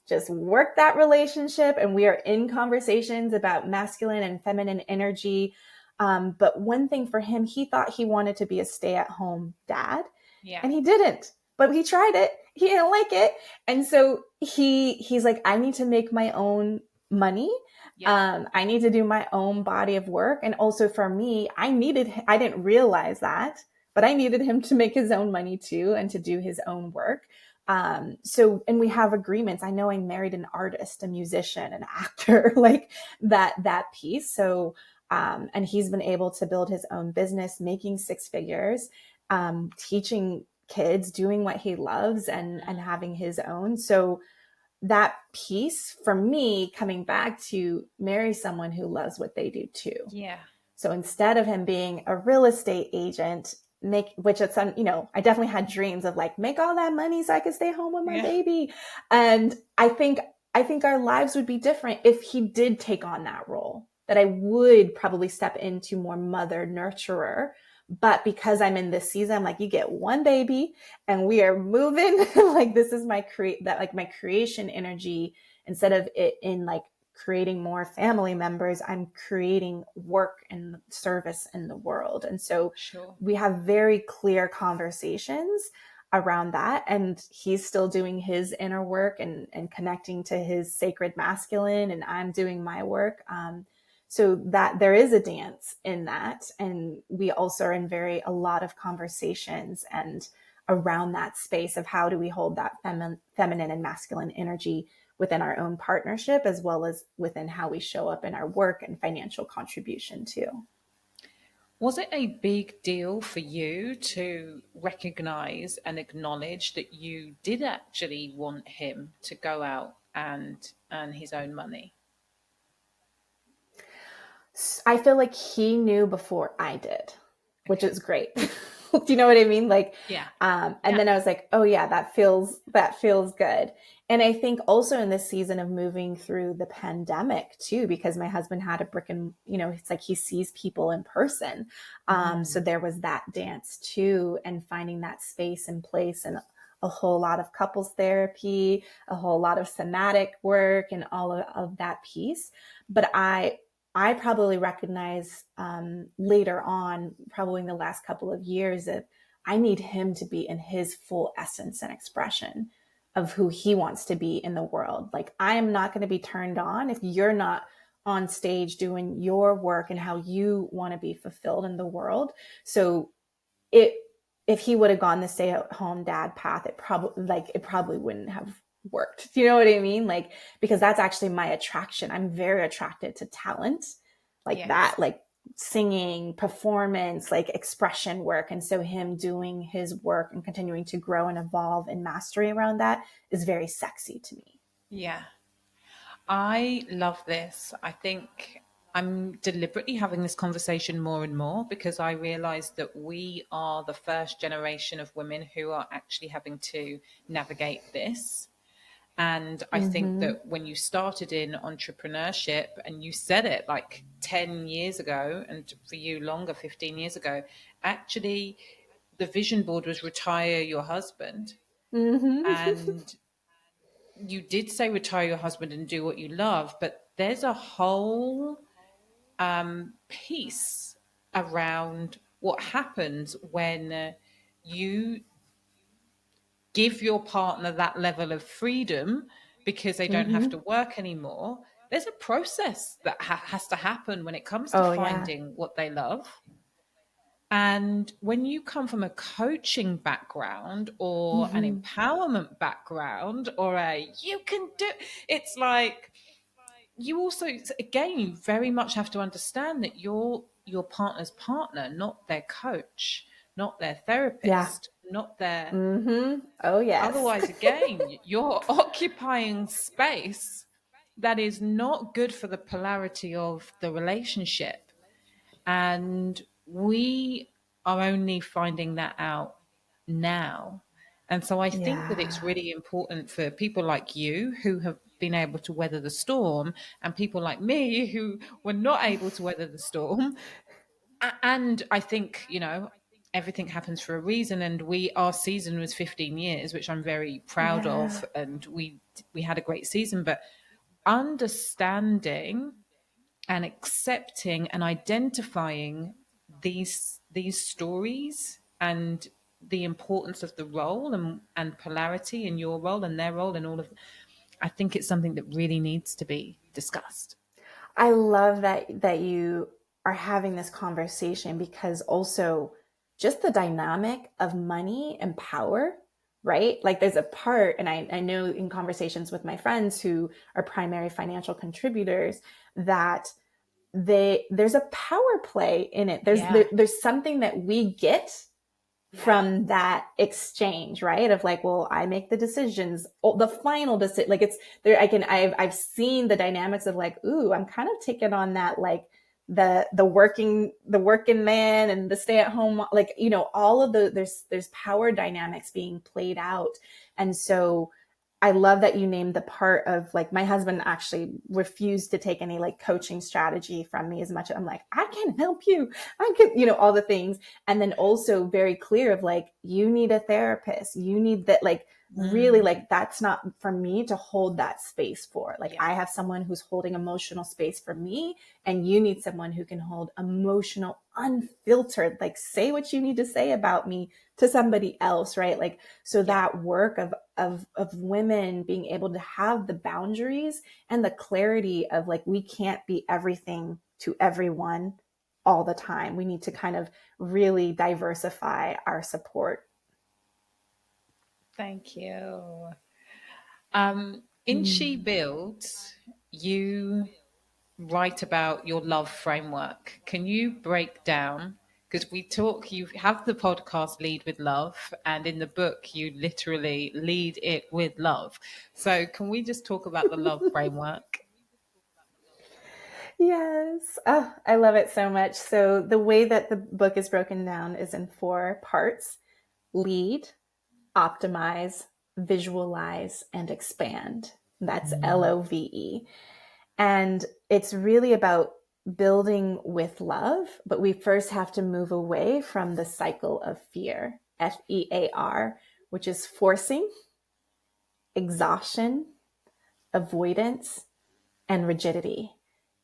just worked that relationship. And we are in conversations about masculine and feminine energy. But one thing for him, he thought he wanted to be a stay at home dad, Yeah, and he didn't, but he tried it. He didn't like it. And so he's like, I need to make my own money. yeah, I need to do my own body of work. And also for me, I didn't realize that, but I needed him to make his own money too and to do his own work. And we have agreements. I know I married an artist, a musician, an actor, like that piece. So And he's been able to build his own business, making six figures, teaching kids, doing what he loves, and having his own. So that piece for me, coming back to marry someone who loves what they do too. Yeah. So instead of him being a real estate agent, which at some, I definitely had dreams of like, make all that money so I could stay home with my Yeah. baby. And I think our lives would be different if he did take on that role, that I would probably step into more mother nurturer. But because I'm in this season, I'm like, you get one baby and we are moving. Like this is my my creation energy, instead of it in like creating more family members, I'm creating work and service in the world. And so Sure. we have very clear conversations around that. And he's still doing his inner work and connecting to his sacred masculine, and I'm doing my work. So that there is a dance in that. And we also are in a lot of conversations and around that space of how do we hold that feminine and masculine energy within our own partnership, as well as within how we show up in our work and financial contribution too. Was it a big deal for you to recognize and acknowledge that you did actually want him to go out and earn his own money? I feel like he knew before I did, which Okay. is great. Do you know what I mean? Like, Yeah. and Yeah. then I was like, oh yeah, that feels good. And I think also in this season of moving through the pandemic too, because my husband had a it's like he sees people in person. So Mm. there was that dance too, and finding that space and place, and a whole lot of couples therapy, a whole lot of somatic work, and all of that piece. But I probably recognize later on, probably in the last couple of years, that I need him to be in his full essence and expression of who he wants to be in the world. Like, I am not going to be turned on if you're not on stage doing your work and how you want to be fulfilled in the world. So it if he would have gone the stay at home dad path, it probably wouldn't have worked. Do you know what I mean? Like, because that's actually my attraction. I'm very attracted to talent like that, Yes. like singing, performance, like expression work. And so him doing his work and continuing to grow and evolve and mastery around that is very sexy to me. Yeah. I love this. I think I'm deliberately having this conversation more and more because I realize that we are the first generation of women who are actually having to navigate this. And I think Mm-hmm. that when you started in entrepreneurship and you said it like 10 years ago, and for you longer, 15 years ago, actually the vision board was retire your husband. Mm-hmm. And you did say retire your husband and do what you love, but there's a whole piece around what happens when you give your partner that level of freedom because they don't have Mm-hmm. to work anymore. There's a process that has to happen when it comes to Oh yeah. finding what they love. And when you come from a coaching background or an Mm-hmm. empowerment background or you can do, it's like you also, again, you very much have to understand that you're your partner's partner, not their coach, not their Yeah. therapist, not their. Mm-hmm. Oh yes. Otherwise, again, you're occupying space that is not good for the polarity of the relationship. And we are only finding that out now. And so I think that it's Yeah. really important for people like you who have been able to weather the storm and people like me who were not able to weather the storm. And I think, everything happens for a reason. And our season was 15 years, which I'm very proud Yeah. of. And we had a great season, but understanding and accepting and identifying these stories and the importance of the role and polarity in your role and their role and all of, I think it's something that really needs to be discussed. I love that you are having this conversation, because also just the dynamic of money and power, right? Like there's a part, and I know in conversations with my friends who are primary financial contributors, that there's a power play in it. Yeah. There's something that we get Yeah. from that exchange, right? Of like, well, I make the decisions, the final decision. Like it's there. I've seen the dynamics of like, ooh, I'm kind of taking on that, like the working man and the stay at home, like, all of there's power dynamics being played out. And so I love that you named the part of like, my husband actually refused to take any like coaching strategy from me, as much as I'm like, I can help you. I can, all the things. And then also very clear of like, you need a therapist. You need that, like, really, Mm. like, that's not for me to hold that space for. Like, Yeah. I have someone who's holding emotional space for me, and you need someone who can hold emotional, unfiltered, like, say what you need to say about me to somebody else, right? Like, so Yeah. that work of women being able to have the boundaries and the clarity of like, we can't be everything to everyone all the time. We need to kind of really diversify our support. Thank you. In She Mm. Builds, you write about your love framework. Can you break down? Because you have the podcast Lead with Love, and in the book, you literally lead it with love. So, can we just talk about the love framework? Yes. Oh, I love it so much. So the way that the book is broken down is in 4 parts: lead, optimize, visualize, and expand. That's Mm. LOVE. And it's really about building with love, but we first have to move away from the cycle of fear, FEAR, which is forcing, exhaustion, avoidance, and rigidity.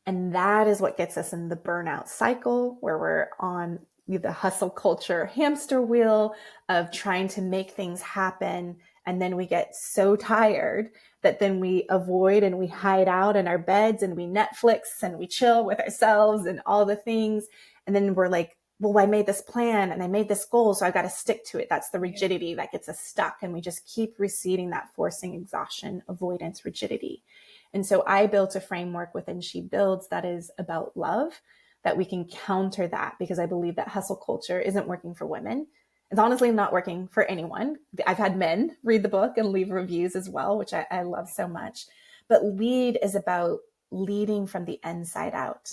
And that is what gets us in the burnout cycle, where we're on the hustle culture hamster wheel of trying to make things happen. And then we get so tired that then we avoid and we hide out in our beds and we Netflix and we chill with ourselves and all the things. And then we're like, well, I made this plan and I made this goal, so I got to stick to it. That's the Yeah. rigidity that gets us stuck. And we just keep receding, that forcing, exhaustion, avoidance, rigidity. And so I built a framework within She Builds that is about love, that we can counter that, because I believe that hustle culture isn't working for women. It's honestly not working for anyone. I've had men read the book and leave reviews as well, which I love so much. But lead is about leading from the inside out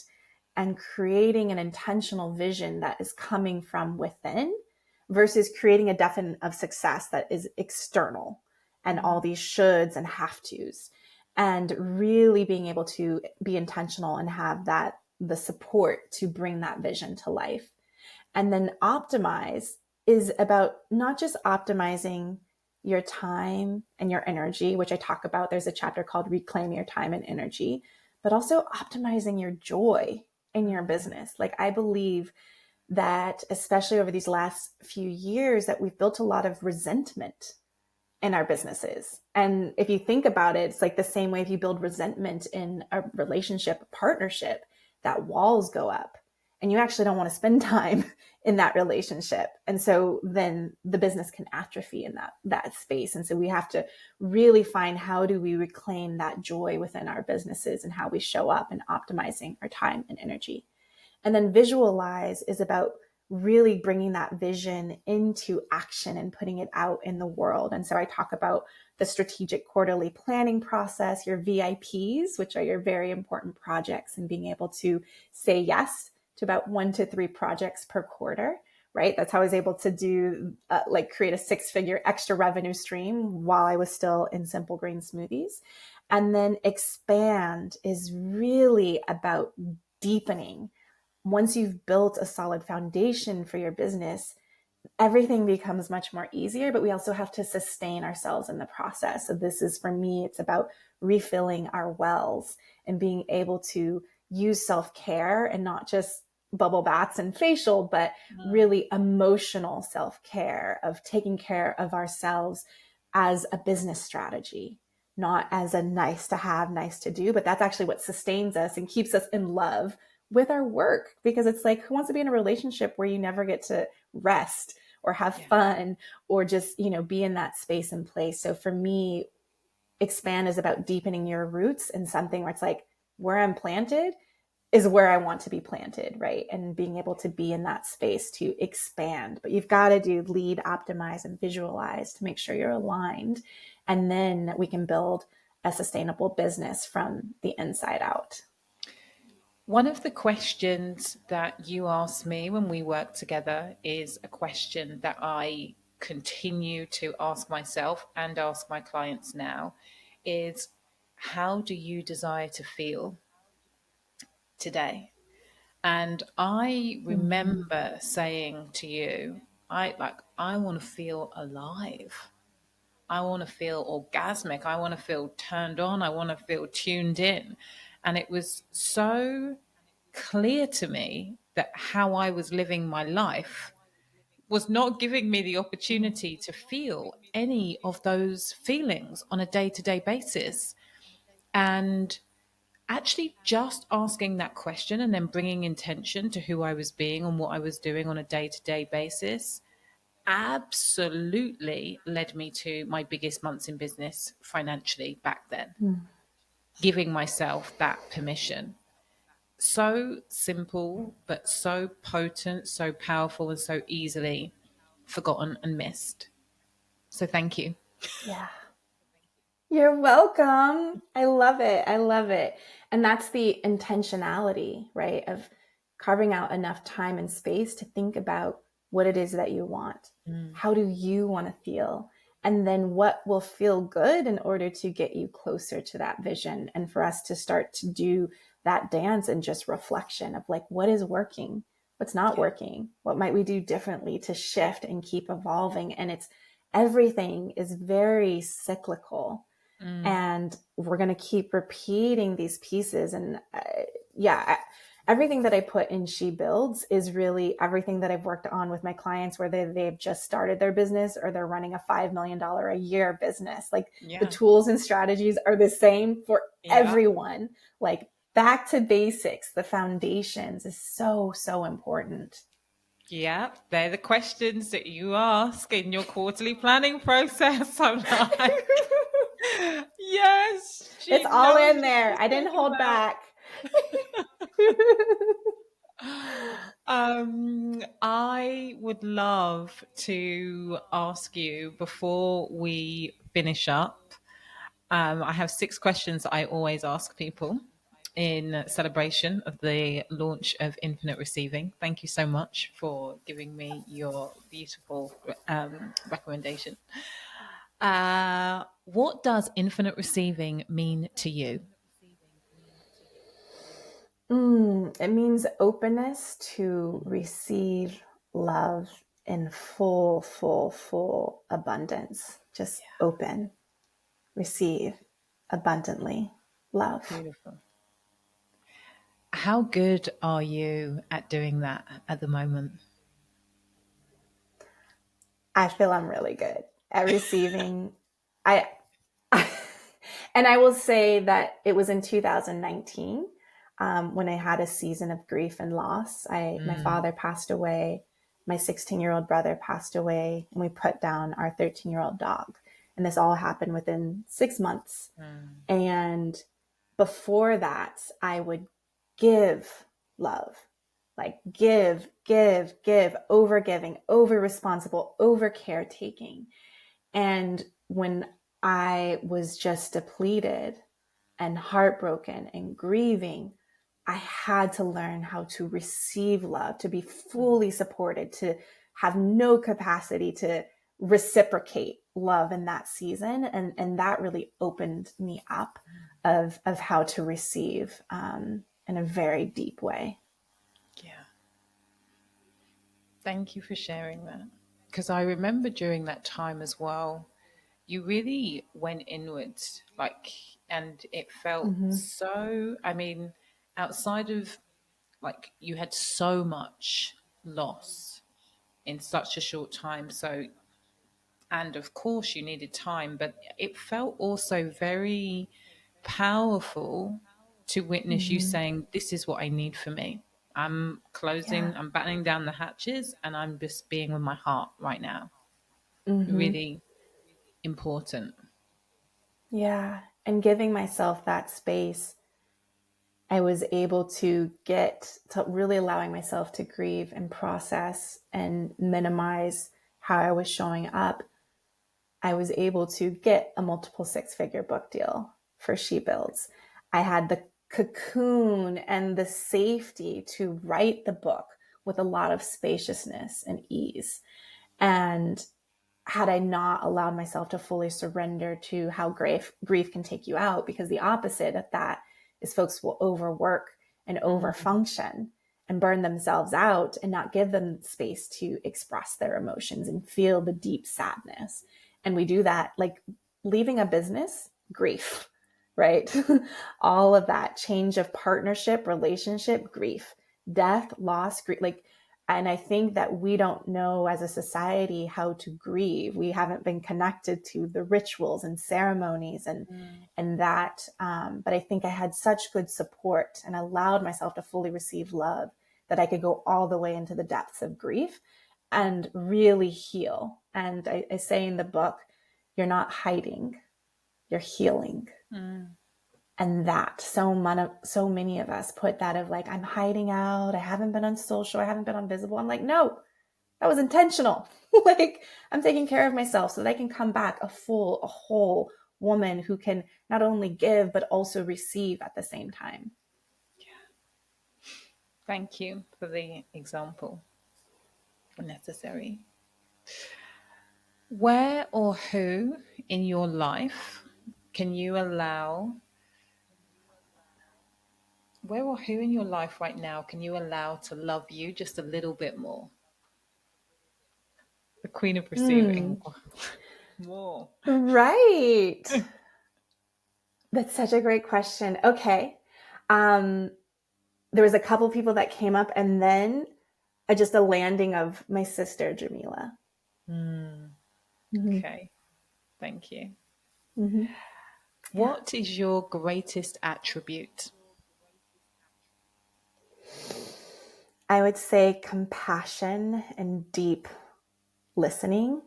and creating an intentional vision that is coming from within, versus creating a definition of success that is external and all Mm. these shoulds and have tos, and really being able to be intentional and have that the support to bring that vision to life. And then optimize is about not just optimizing your time and your energy, which I talk about. There's a chapter called Reclaim Your Time and Energy, but also optimizing your joy in your Mm. business. Like, I believe that, especially over these last few years, that we've built a lot of resentment in our businesses. And if you think about it, it's like the same way if you build resentment in a relationship, a partnership, that walls go up and you actually don't want to spend time in that relationship. And so then the business can atrophy in that space. And so we have to really find, how do we reclaim that joy within our businesses and how we show up and optimizing our time and energy. And then visualize is about really bringing that vision into action and putting it out in the world. And so I talk about the strategic quarterly planning process, your VIPs, which are your very important projects, and being able to say yes to about 1 to 3 projects per quarter, right? That's how I was able to do, like, create a 6-figure extra revenue stream while I was still in Simple Green Smoothies. And then expand is really about deepening. Once you've built a solid foundation for your business, everything becomes much more easier, but we also have to sustain ourselves in the process. So this is, for me, it's about refilling our wells and being able to use self-care, and not just bubble baths and facial, but Mm. really emotional self-care, of taking care of ourselves as a business strategy, not as a nice to have, nice to do, but that's actually what sustains us and keeps us in love with our work. Because it's like, who wants to be in a relationship where you never get to rest or have Yeah. fun, or just, be in that space and place? So for me, expand is about deepening your roots in something where it's like, where I'm planted, is where I want to be planted, right? And being able to be in that space to expand. But you've got to do lead, optimize, and visualize to make sure you're aligned. And then we can build a sustainable business from the inside out. One of the questions that you asked me when we work together is a question that I continue to ask myself and ask my clients now is how do you desire to feel today? And I Mm-hmm. remember saying to you, I want to feel alive. I want to feel orgasmic. I want to feel turned on. I want to feel tuned in. And it was so clear to me that how I was living my life was not giving me the opportunity to feel any of those feelings on a day to day basis. And actually, just asking that question and then bringing intention to who I was being and what I was doing on a day to day basis absolutely led me to my biggest months in business financially back then, giving myself that permission. So simple, but so potent, so powerful, and so easily forgotten and missed. So thank you. Yeah. You're welcome. I love it. I love it. And that's the intentionality, right? Of carving out enough time and space to think about what it is that you want. Mm, How do you want to feel? And then what will feel good in order to get you closer to that vision and for us to start to do that dance and just reflection of like, what is working? What's not yeah. working? What might we do differently to shift and keep evolving? And it's everything is very cyclical Mm, and we're going to keep repeating these pieces and yeah, everything that I put in She Builds is really everything that I've worked on with my clients where they've just started their business or they're running a $5 million a year business. Like the yeah. tools and strategies are the same for Yeah. everyone. Like back to basics, the foundations is so important. Yeah. They're the questions that you ask in your quarterly planning process. I'm like, yes, It's she all knows in what there. she's I didn't talking hold about. back. I would love to ask you before we finish up. I have 6 questions that I always ask people in celebration of the launch of Infinite Receiving. Thank you so much for giving me your beautiful recommendation. What does Infinite Receiving mean to you? It means openness to receive love in full abundance. Just open, receive abundantly love. Beautiful. How good are you at doing that at the moment? I feel I'm really good at receiving. I, and I will say that it was in 2019 when I had a season of grief and loss. My Mm, father passed away, my 16-year-old brother passed away, and we put down our 13-year-old dog. And this all happened within 6 months. mm, And before that, I would give love, like give, over giving, over responsible, over caretaking. And when I was just depleted and heartbroken and grieving, I had to learn how to receive love, to be fully supported, to have no capacity to reciprocate love in that season. And that really opened me up of how to receive in a very deep way. yeah. Thank you for sharing that. Because I remember during that time as well, you really went inwards, and it felt Mm-hmm. so. I mean, outside of you had so much loss in such a short time. So, and of course, you needed time, but it felt also very powerful to witness you Mm-hmm. saying, "This is what I need for me. Yeah. I'm battening down the hatches, and I'm just being with my heart right now." Mm-hmm. Really important. Yeah. And giving myself that space I was able to get to really allowing myself to grieve and process and minimize how I was showing up. I was able to get a multiple six-figure book deal for She Builds. I had the cocoon and the safety to write the book with a lot of spaciousness and ease. And had I not allowed myself to fully surrender to how grief can take you out, because the opposite of that is folks will overwork and overfunction and burn themselves out and not give them space to express their emotions and feel the deep sadness. And we do that, like leaving a business, grief, right? All of that change of partnership, relationship, grief, death, loss, grief, like, and I think that we don't know as a society how to grieve. We haven't been connected to the rituals and ceremonies and that. But I think I had such good support and allowed myself to fully receive love that I could go all the way into the depths of grief and really heal. And I say in the book, you're not hiding, you're healing. And that so many of us put that of like, I'm hiding out. I haven't been on social. I haven't been on visible. I'm like, no, that was intentional. Like I'm taking care of myself so that I can come back a whole woman who can not only give, but also receive at the same time. Thank you for the example. Necessary. Where or who in your life can you allow where or who in your life right now can you allow to love you just a little bit more? The queen of receiving. More. Right. That's such a great question. Okay. There was a couple people that came up and then just a landing of my sister, Jamila. Okay. Thank you. Mm-hmm. What is your greatest attribute? I would say compassion and deep listening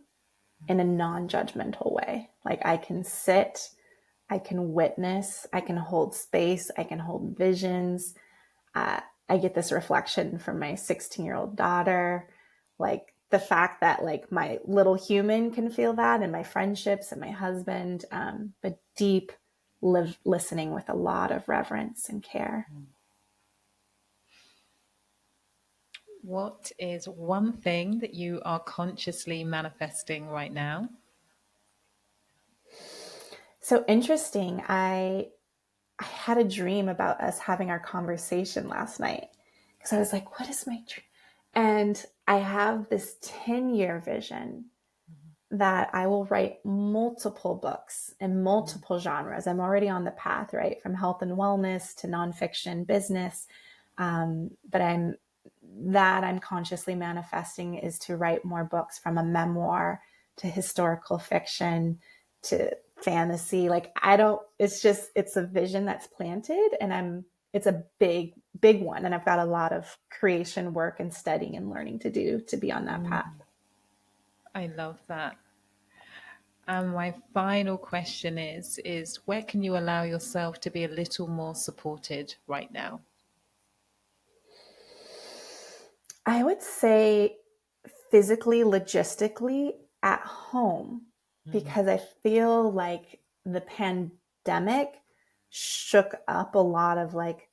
in a non-judgmental way. Like I can sit, I can witness, I can hold space, I can hold visions. I get this reflection from my 16-year-old daughter. Like the fact that like my little human can feel that in my friendships and my husband, but deep listening with a lot of reverence and care. What is one thing that you are consciously manifesting right now? So interesting. I had a dream about us having our conversation last night because I was like, what is my dream? And I have this 10-year vision that I will write multiple books in multiple genres. I'm already on the path, right? From health and wellness to nonfiction business. But I'm consciously manifesting is to write more books, from a memoir to historical fiction to fantasy. Like it's a vision that's planted, and it's a big, big one. And I've got a lot of creation work and studying and learning to do to be on that path. I love that. And my final question is where can you allow yourself to be a little more supported right now? I would say physically, logistically at home, because I feel like the pandemic shook up a lot of like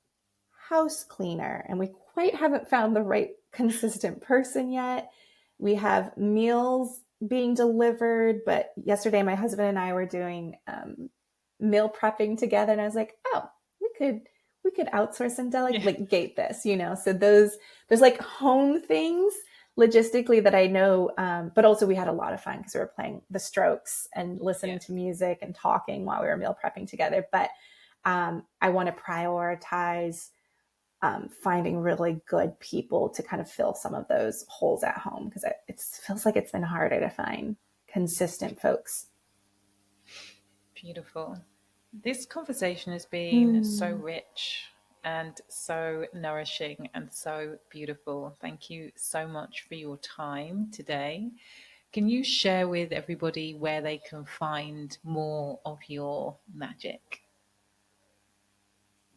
house cleaner, and we quite haven't found the right consistent person yet. We have meals being delivered, but yesterday my husband and I were doing meal prepping together, and I was like, oh, we could outsource and delegate this, you know. So there's like home things logistically that I know, but also we had a lot of fun because we were playing The Strokes and listening to music and talking while we were meal prepping together. But I want to prioritize finding really good people to kind of fill some of those holes at home, because it feels like it's been harder to find consistent folks. Beautiful. This conversation has been so rich and so nourishing and so beautiful. Thank you so much for your time today. Can you share with everybody where they can find more of your magic?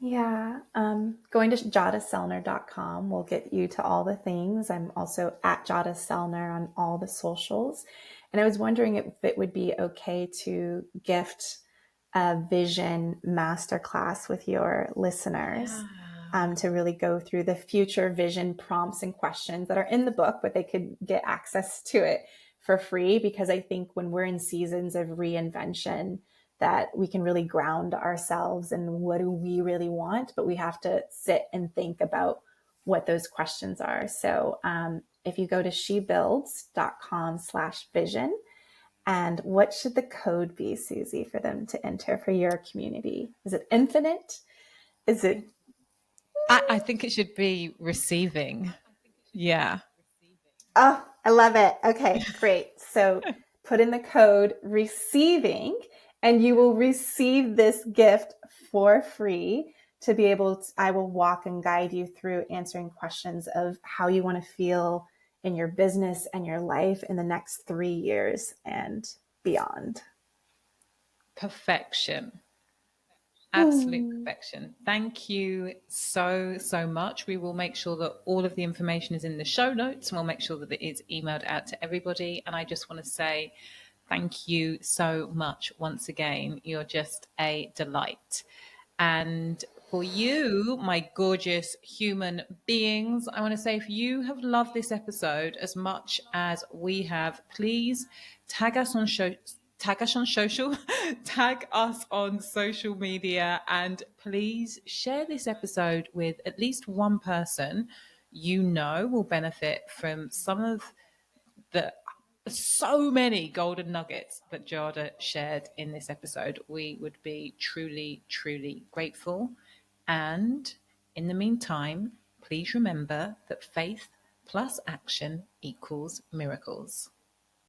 Yeah. Going to jadaSellner.com will get you to all the things. I'm also at Jadah Sellner on all the socials. And I was wondering if it would be okay to gift a vision masterclass with your listeners, Yeah. to really go through the future vision prompts and questions that are in the book, but they could get access to it for free. Because I think when we're in seasons of reinvention, that we can really ground ourselves in what do we really want, but we have to sit and think about what those questions are. So if you go to shebuilds.com/vision, and what should the code be, Susie, for them to enter for your community? Is it infinite? Is it, I think it should be receiving. Yeah. oh, I love it. Okay, great. So put in the code receiving, and you will receive this gift for free to be able to, I will walk and guide you through answering questions of how you want to feel in your business and your life in the next 3 years and beyond. Perfection. Absolute Hmm. perfection. Thank you so, so much. We will make sure that all of the information is in the show notes and we'll make sure that it is emailed out to everybody. And I just want to say thank you so much once again. You're just a delight. And for you, my gorgeous human beings, I want to say if you have loved this episode as much as we have, please tag us on show. Tag us on social, tag us on social media, and please share this episode with at least one person you know will benefit from some of the so many golden nuggets that Jada shared in this episode. We would be truly, truly grateful. And in the meantime, please remember that faith plus action equals miracles.